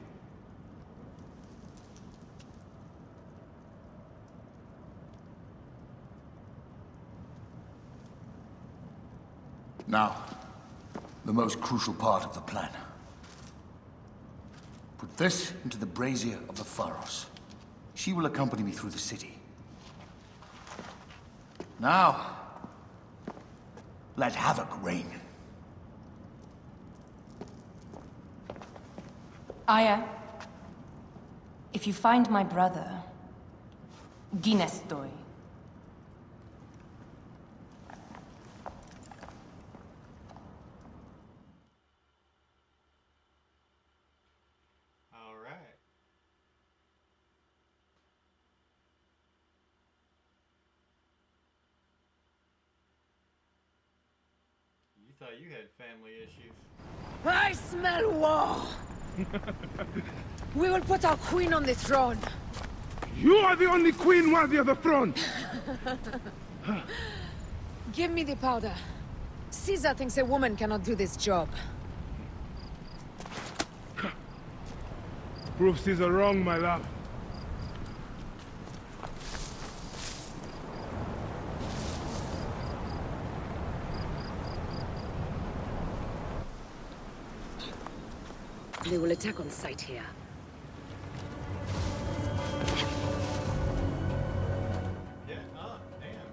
Now, the most crucial part of the plan. Put this into the brazier of the Pharos. She will accompany me through the city. Now, let havoc reign. Aya, if you find my brother, Ginestoi. thought you had family issues. I smell war! We will put our queen on the throne. You are the only queen worthy of the throne! Give me the powder. Caesar thinks a woman cannot do this job. Prove Caesar wrong, my love. They will attack on sight here. Yeah, oh, damn.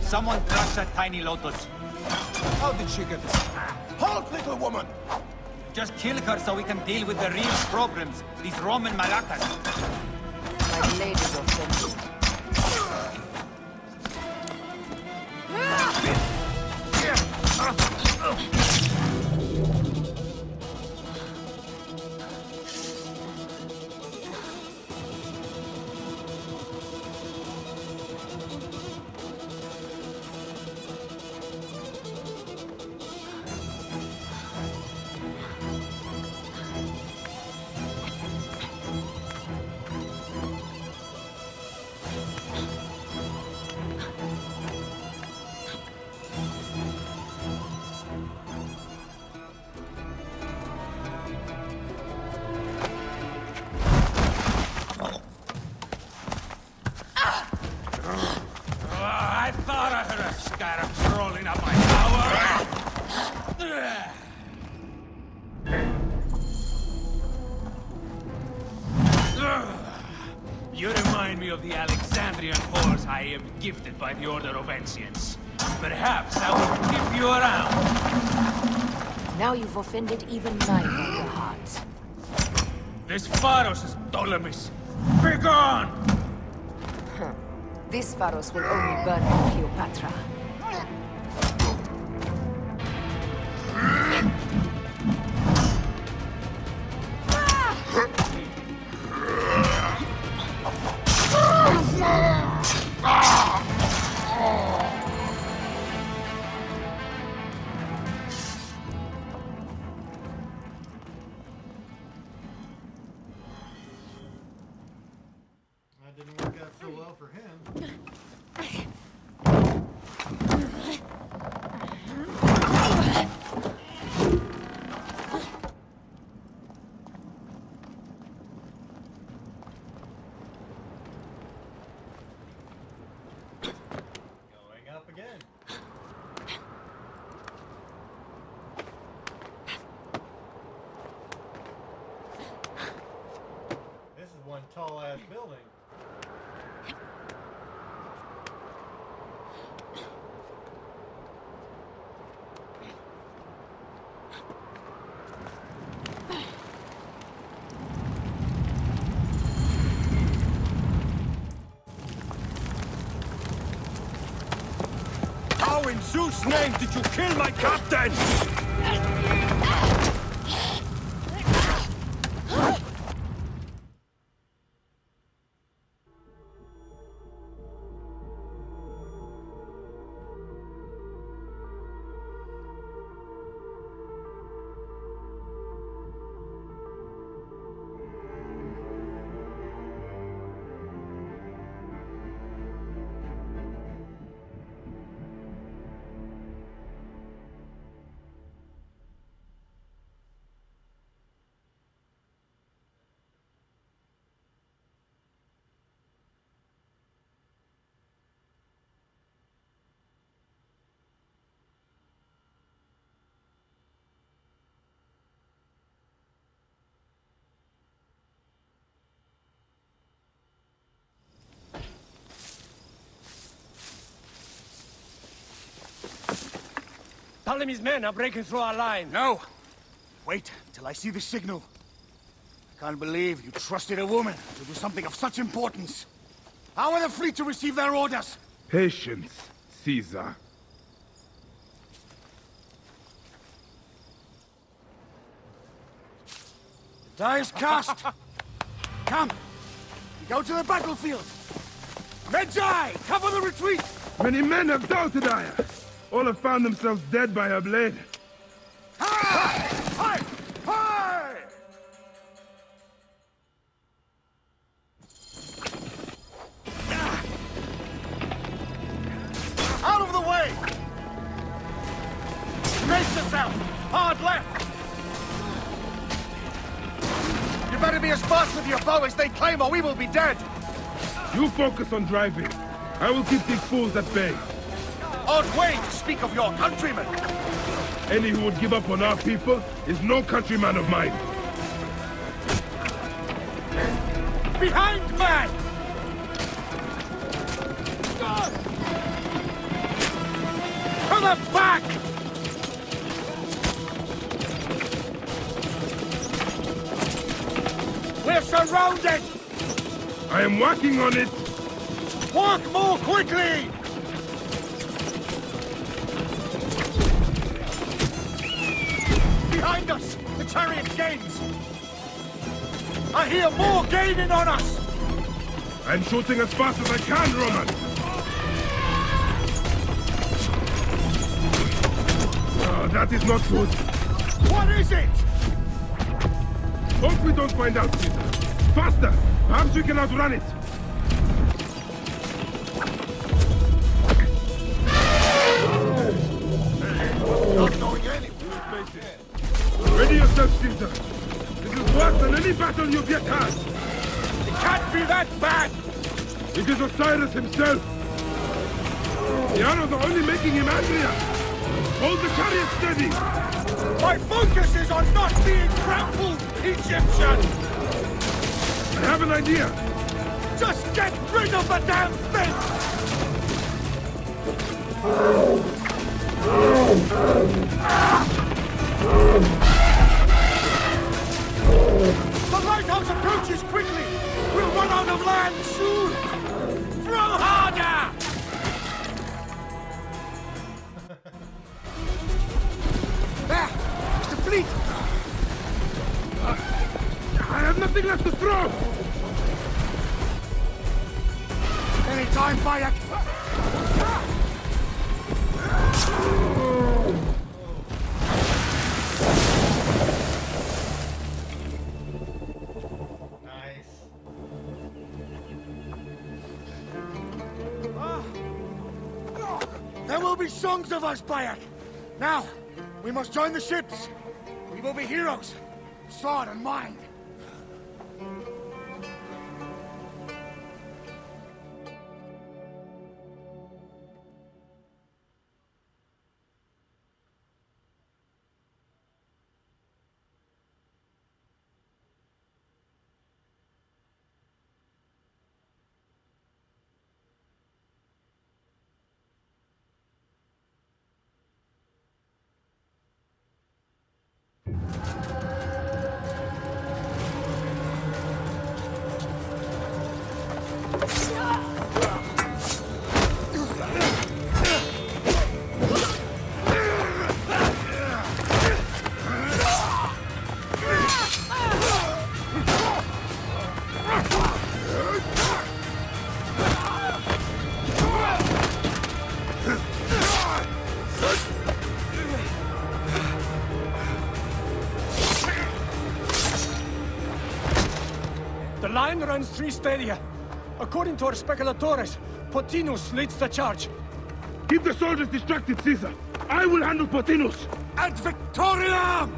Someone crush that tiny lotus. How did she get this? Halt, little woman! Just kill her so we can deal with the real problems. These Roman maracas. My ladies of friendship. I thought I heard a scarab crawling up my tower! You remind me of the Alexandrian horse I am gifted by the Order of Ancients. Perhaps I will keep you around. Now you've offended even my noble heart. This Pharos is Ptolemy's. Begone! This Pharos will only burn for Cleopatra. That didn't work out so well for him. Going up again. This is one tall ass building. How in Zeus' name did you kill my captain? Ptolemy's men are breaking through our line. No! Wait till I see the signal. I can't believe you trusted a woman to do something of such importance. How are the fleet to receive their orders? Patience, Caesar. The die is cast. Come, we go to the battlefield. Medjay, cover the retreat! Many men have doubted Aya. All have found themselves dead by her blade. Hi! Hi! Hi! Out of the way! Brace yourself! Hard left! You better be as fast with your bow as they claim, or we will be dead! You focus on driving. I will keep these fools at bay. Odd way to speak of your countrymen! Any who would give up on our people is no countryman of mine. Behind, man! To the back! We're surrounded! I am working on it! Walk more quickly! Behind us! The chariot gains! I hear more gaining on us! I'm shooting as fast as I can, Roman! Oh, that is not good. What is it? Hope we don't find out, Caesar. Faster! Perhaps we can outrun it! Not going anywhere. Ready yourself, Caesar. This is worse than any battle you've yet had. It can't be that bad! It is Osiris himself. The arrows are only making him angrier. Hold the chariot steady. My focus is on not being trampled, Egyptian! I have an idea. Just get rid of the damn thing! The lighthouse approaches quickly! We'll run our fleet! I have nothing left to throw! Any time, Bayek! There will be songs of us, Bayek! Now, we must join the ships! We will be heroes! Sword and mind! The line runs 3 stadia. According to our speculatores, Potinus leads the charge. Keep the soldiers distracted, Caesar. I will handle Potinus. Ad Victoriam!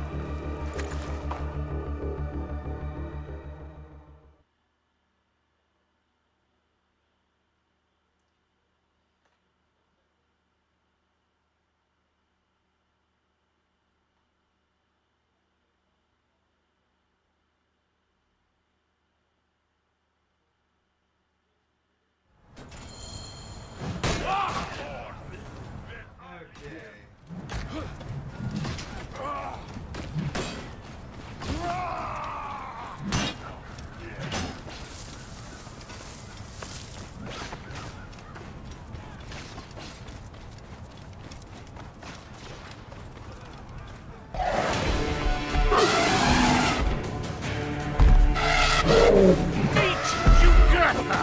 Meet Jugurtha!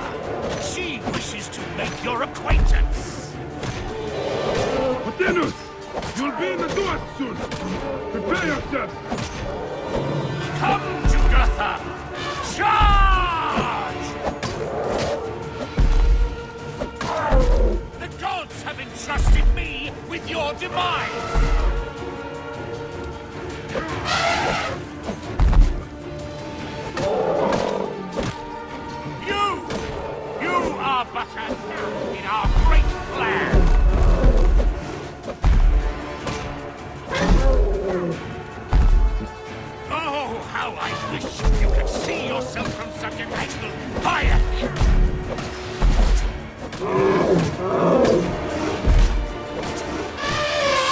She wishes to make your acquaintance! Potinus! You'll be in the duat soon! Prepare yourself! Come, Jugurtha! Charge! The gods have entrusted me with your demise! You are but a gnat in our great plan! Oh, how I wish you could see yourself from such an angle! Bayek!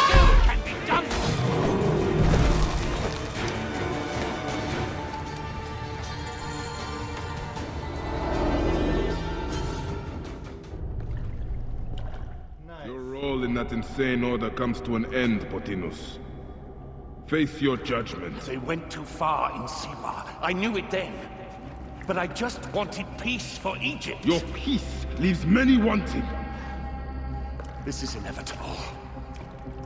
Still can be done! Your role in that insane order comes to an end, Potinus. Face your judgment. They went too far in Siwa. I knew it then. But I just wanted peace for Egypt. Your peace leaves many wanting. This is inevitable.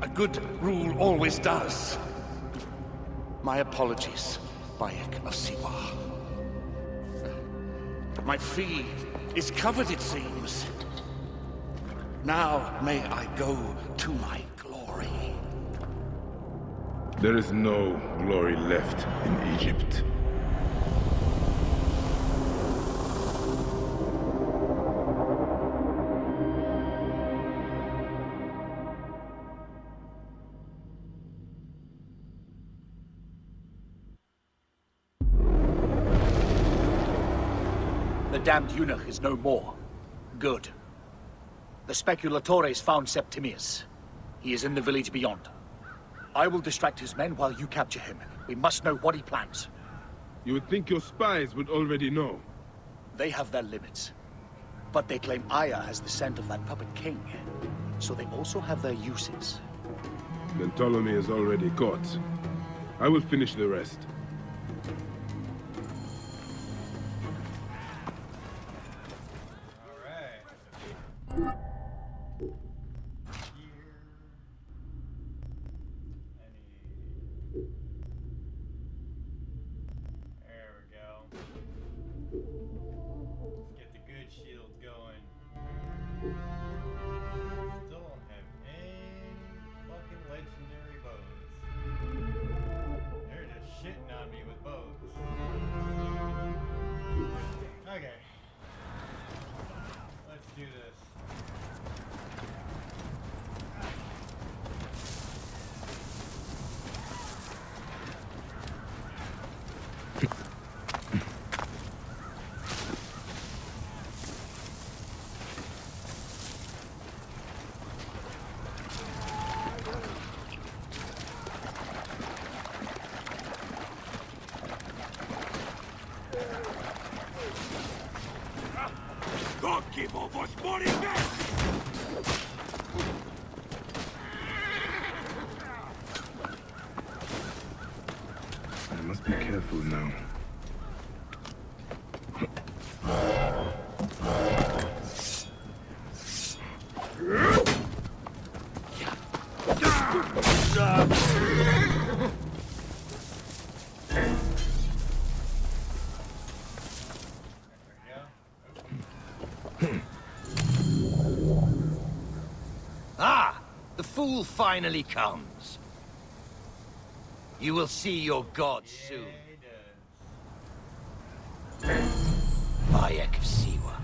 A good rule always does. My apologies, Bayek of Siwa. My fee is covered, it seems. Now may I go to my glory. There is no glory left in Egypt. The damned eunuch is no more. Good. The speculatores found Septimius. He is in the village beyond. I will distract his men while you capture him. We must know what he plans. You would think your spies would already know. They have their limits. But they claim Aya has the scent of that puppet king. So they also have their uses. Then Ptolemy is already caught. I will finish the rest. Shield going. Still don't have any fucking legendary bows. They're just shitting on me with bows. Okay. Let's do this. I must be careful now. Ah! The fool finally comes. You will see your god soon. Bayek of Siwa.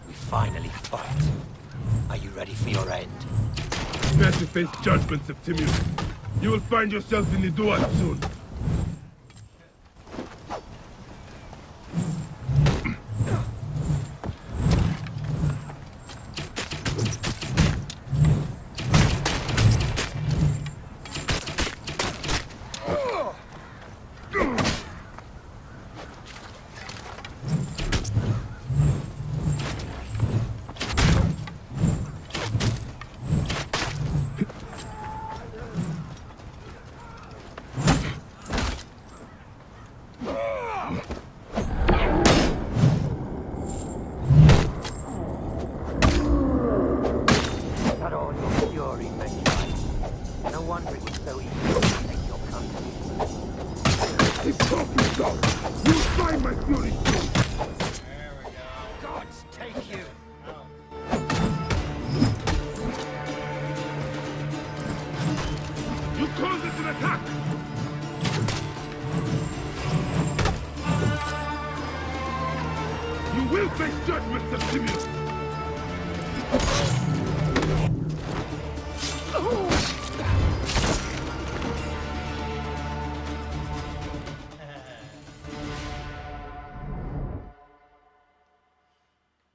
We finally fight. Are you ready for your end? Prepare to face judgment, Septimius. You will find yourself in the Duat soon.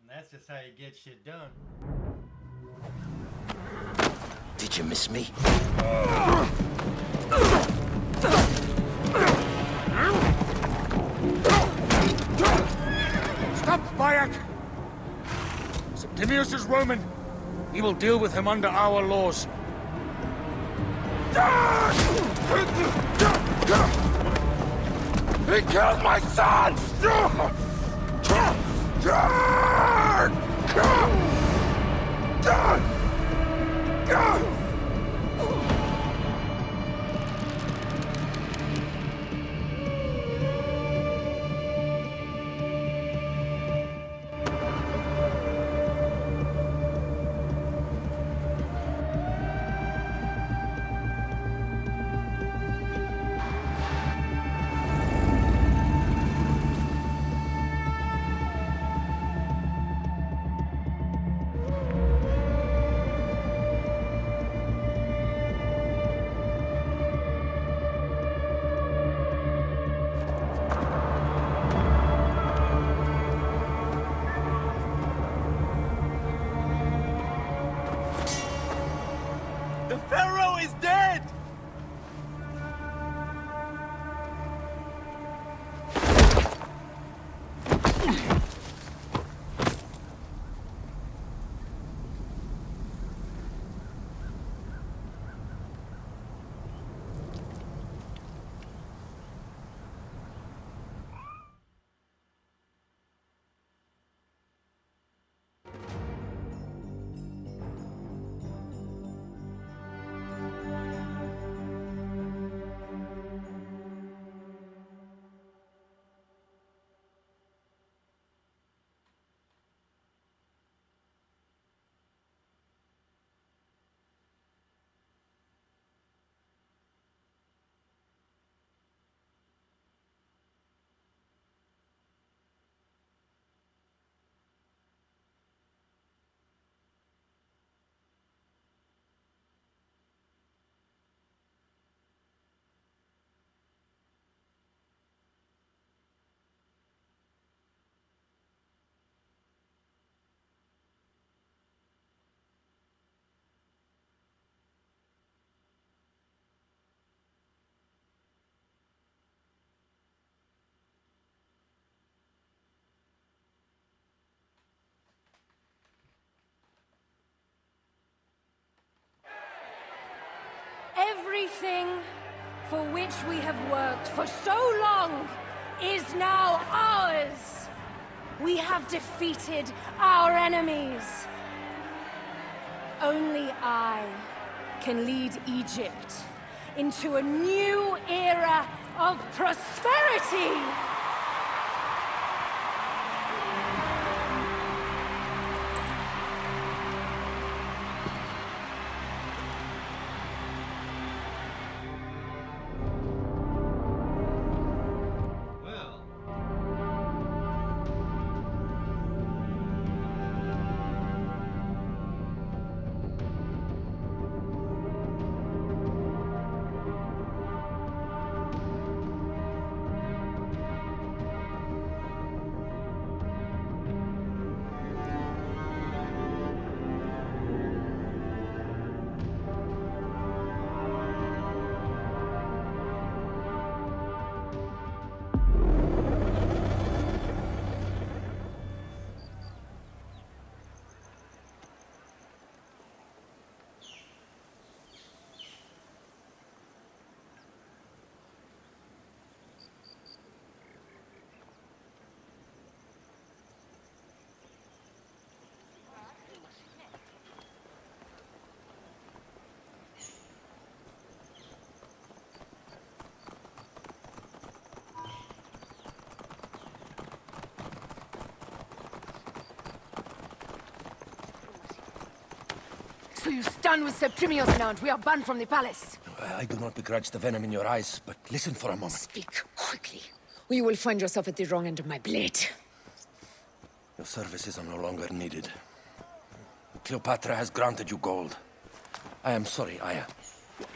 That's just how you get shit done. Did you miss me? Stop, Bayek! Septimius is Roman. We will deal with him under our laws. He killed my son! The Pharaoh is dead! Everything for which we have worked for so long is now ours. We have defeated our enemies. Only I can lead Egypt into a new era of prosperity. So you stand with Septimius now, and we are banned from the palace. I do not begrudge the venom in your eyes, but listen for a moment. Speak quickly, or you will find yourself at the wrong end of my blade. Your services are no longer needed. Cleopatra has granted you gold. I am sorry, Aya.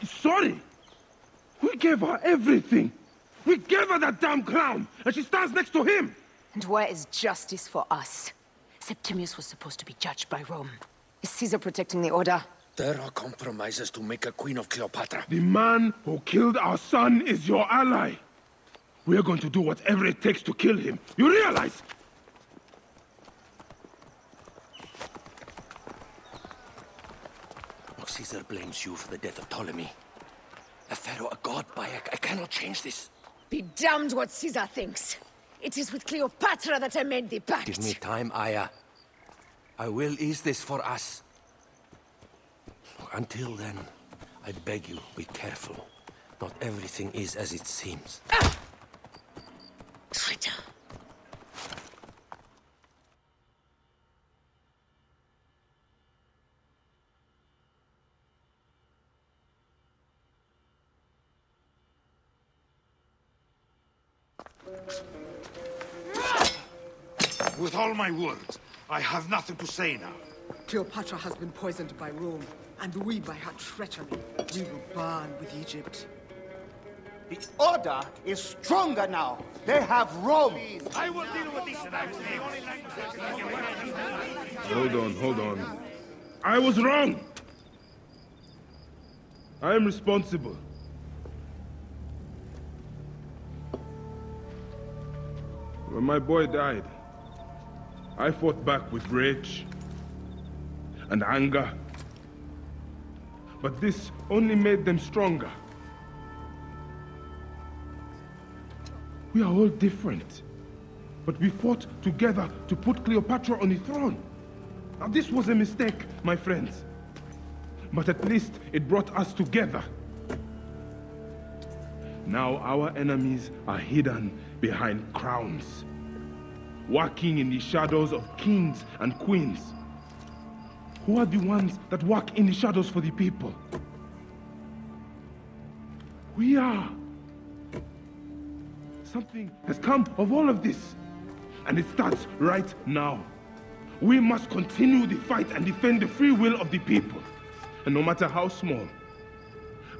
Sorry? We gave her everything. We gave her that damn crown, and she stands next to him. And where is justice for us? Septimius was supposed to be judged by Rome. Is Caesar protecting the order? There are compromises to make a queen of Cleopatra. The man who killed our son is your ally. We are going to do whatever it takes to kill him. You realize? Look, Caesar blames you for the death of Ptolemy. A pharaoh, a god, Bayek. I cannot change this. Be damned what Caesar thinks. It is with Cleopatra that I made the pact. Give me time, Aya. I will ease this for us. Look, until then, I beg you, be careful. Not everything is as it seems. Ah! Traitor. With all my words, I have nothing to say now. Cleopatra has been poisoned by Rome, and we by her treachery. We will burn with Egypt. The order is stronger now. They have Rome. I will deal with this. Hold on. I was wrong. I am responsible. When my boy died, I fought back with rage and anger. But this only made them stronger. We are all different. But we fought together to put Cleopatra on the throne. Now this was a mistake, my friends. But at least it brought us together. Now our enemies are hidden behind crowns, walking in the shadows of kings and queens. Who are the ones that walk in the shadows for the people? We are. Something has come of all of this, and it starts right now. We must continue the fight and defend the free will of the people. And no matter how small,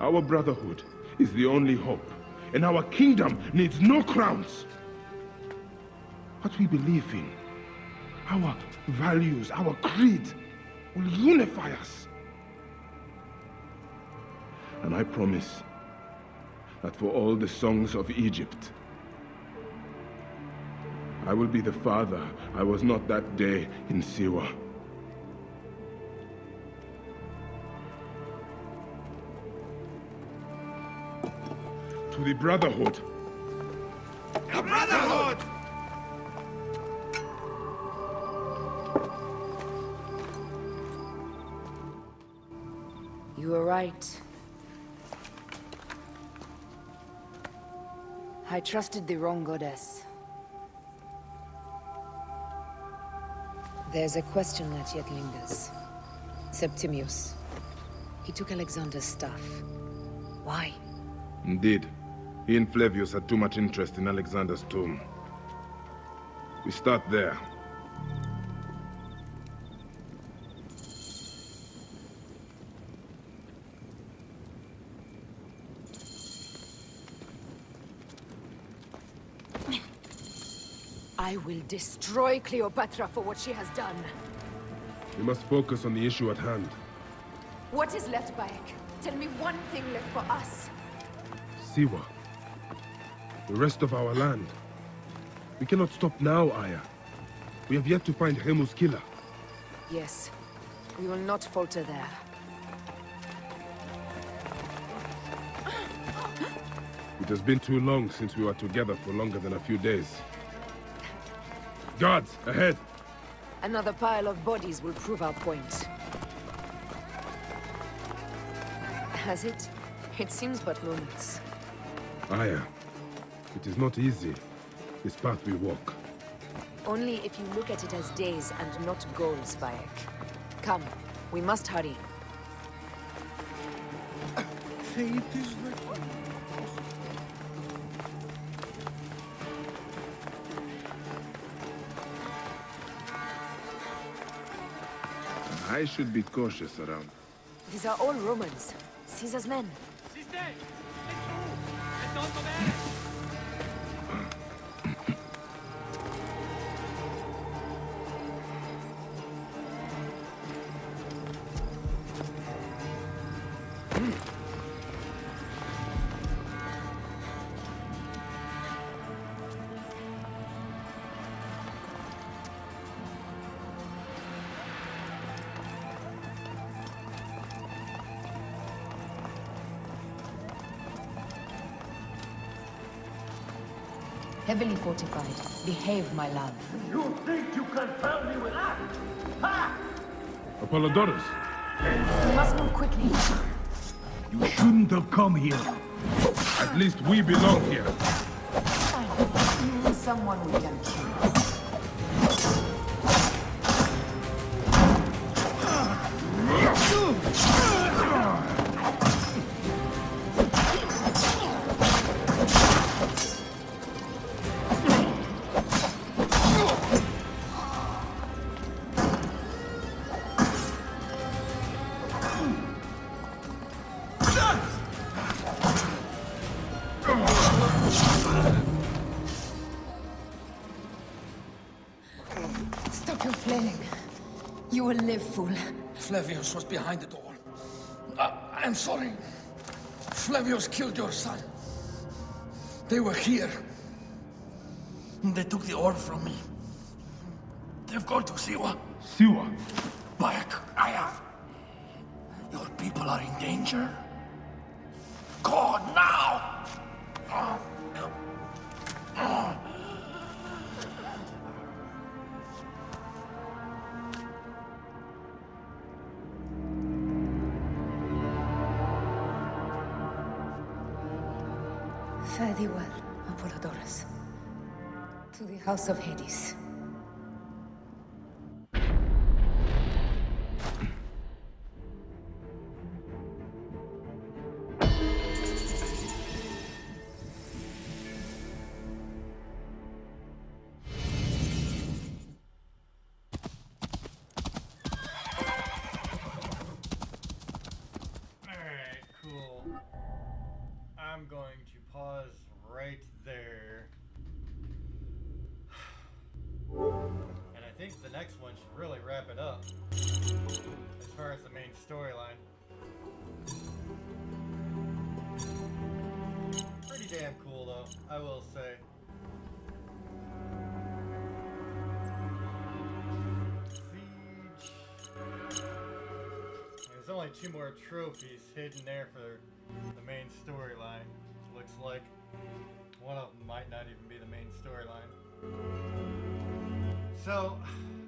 our brotherhood is the only hope, and our kingdom needs no crowns. What we believe in, our values, our creed, will unify us. And I promise that for all the songs of Egypt, I will be the father I was not that day in Siwa. To the Brotherhood. The Brotherhood! You were right. I trusted the wrong goddess. There's a question that yet lingers. Septimius. He took Alexander's stuff. Why? Indeed. He and Flavius had too much interest in Alexander's tomb. We start there. I will destroy Cleopatra for what she has done. We must focus on the issue at hand. What is left, Bayek? Tell me one thing left for us. Siwa. The rest of our land. We cannot stop now, Aya. We have yet to find Remu's killer. Yes. We will not falter there. It has been too long since we were together for longer than a few days. Guards, ahead! Another pile of bodies will prove our point. Has it? It seems but moments. Aya, it is not easy, this path we walk. Only if you look at it as days and not goals, Bayek. Come, we must hurry. Fate is I should be cautious around. These are all Romans. Caesar's men. Heavily fortified. Behave, my love. You think you can tell me with that? Ha! Apollodorus! We must move quickly. You shouldn't have come here. At least we belong here. Someone we can choose. Stop your flailing. You will live, fool. Flavius was behind it all. I'm sorry. Flavius killed your son. They were here. They took the orb from me. They've gone to Siwa. Siwa? Bayek, Aya. Your people are in danger. Go now! Fare thee well, Apollodorus. To the House of Hades. Alright, cool. I'm going to pause right there. And I think the next one should really wrap it up. As far as the main storyline. Pretty damn cool though, I will say. Siege. There's only 2 more trophies hidden there for the main storyline, looks like one of them might not even be the main storyline. So,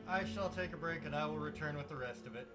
I shall take a break and I will return with the rest of it.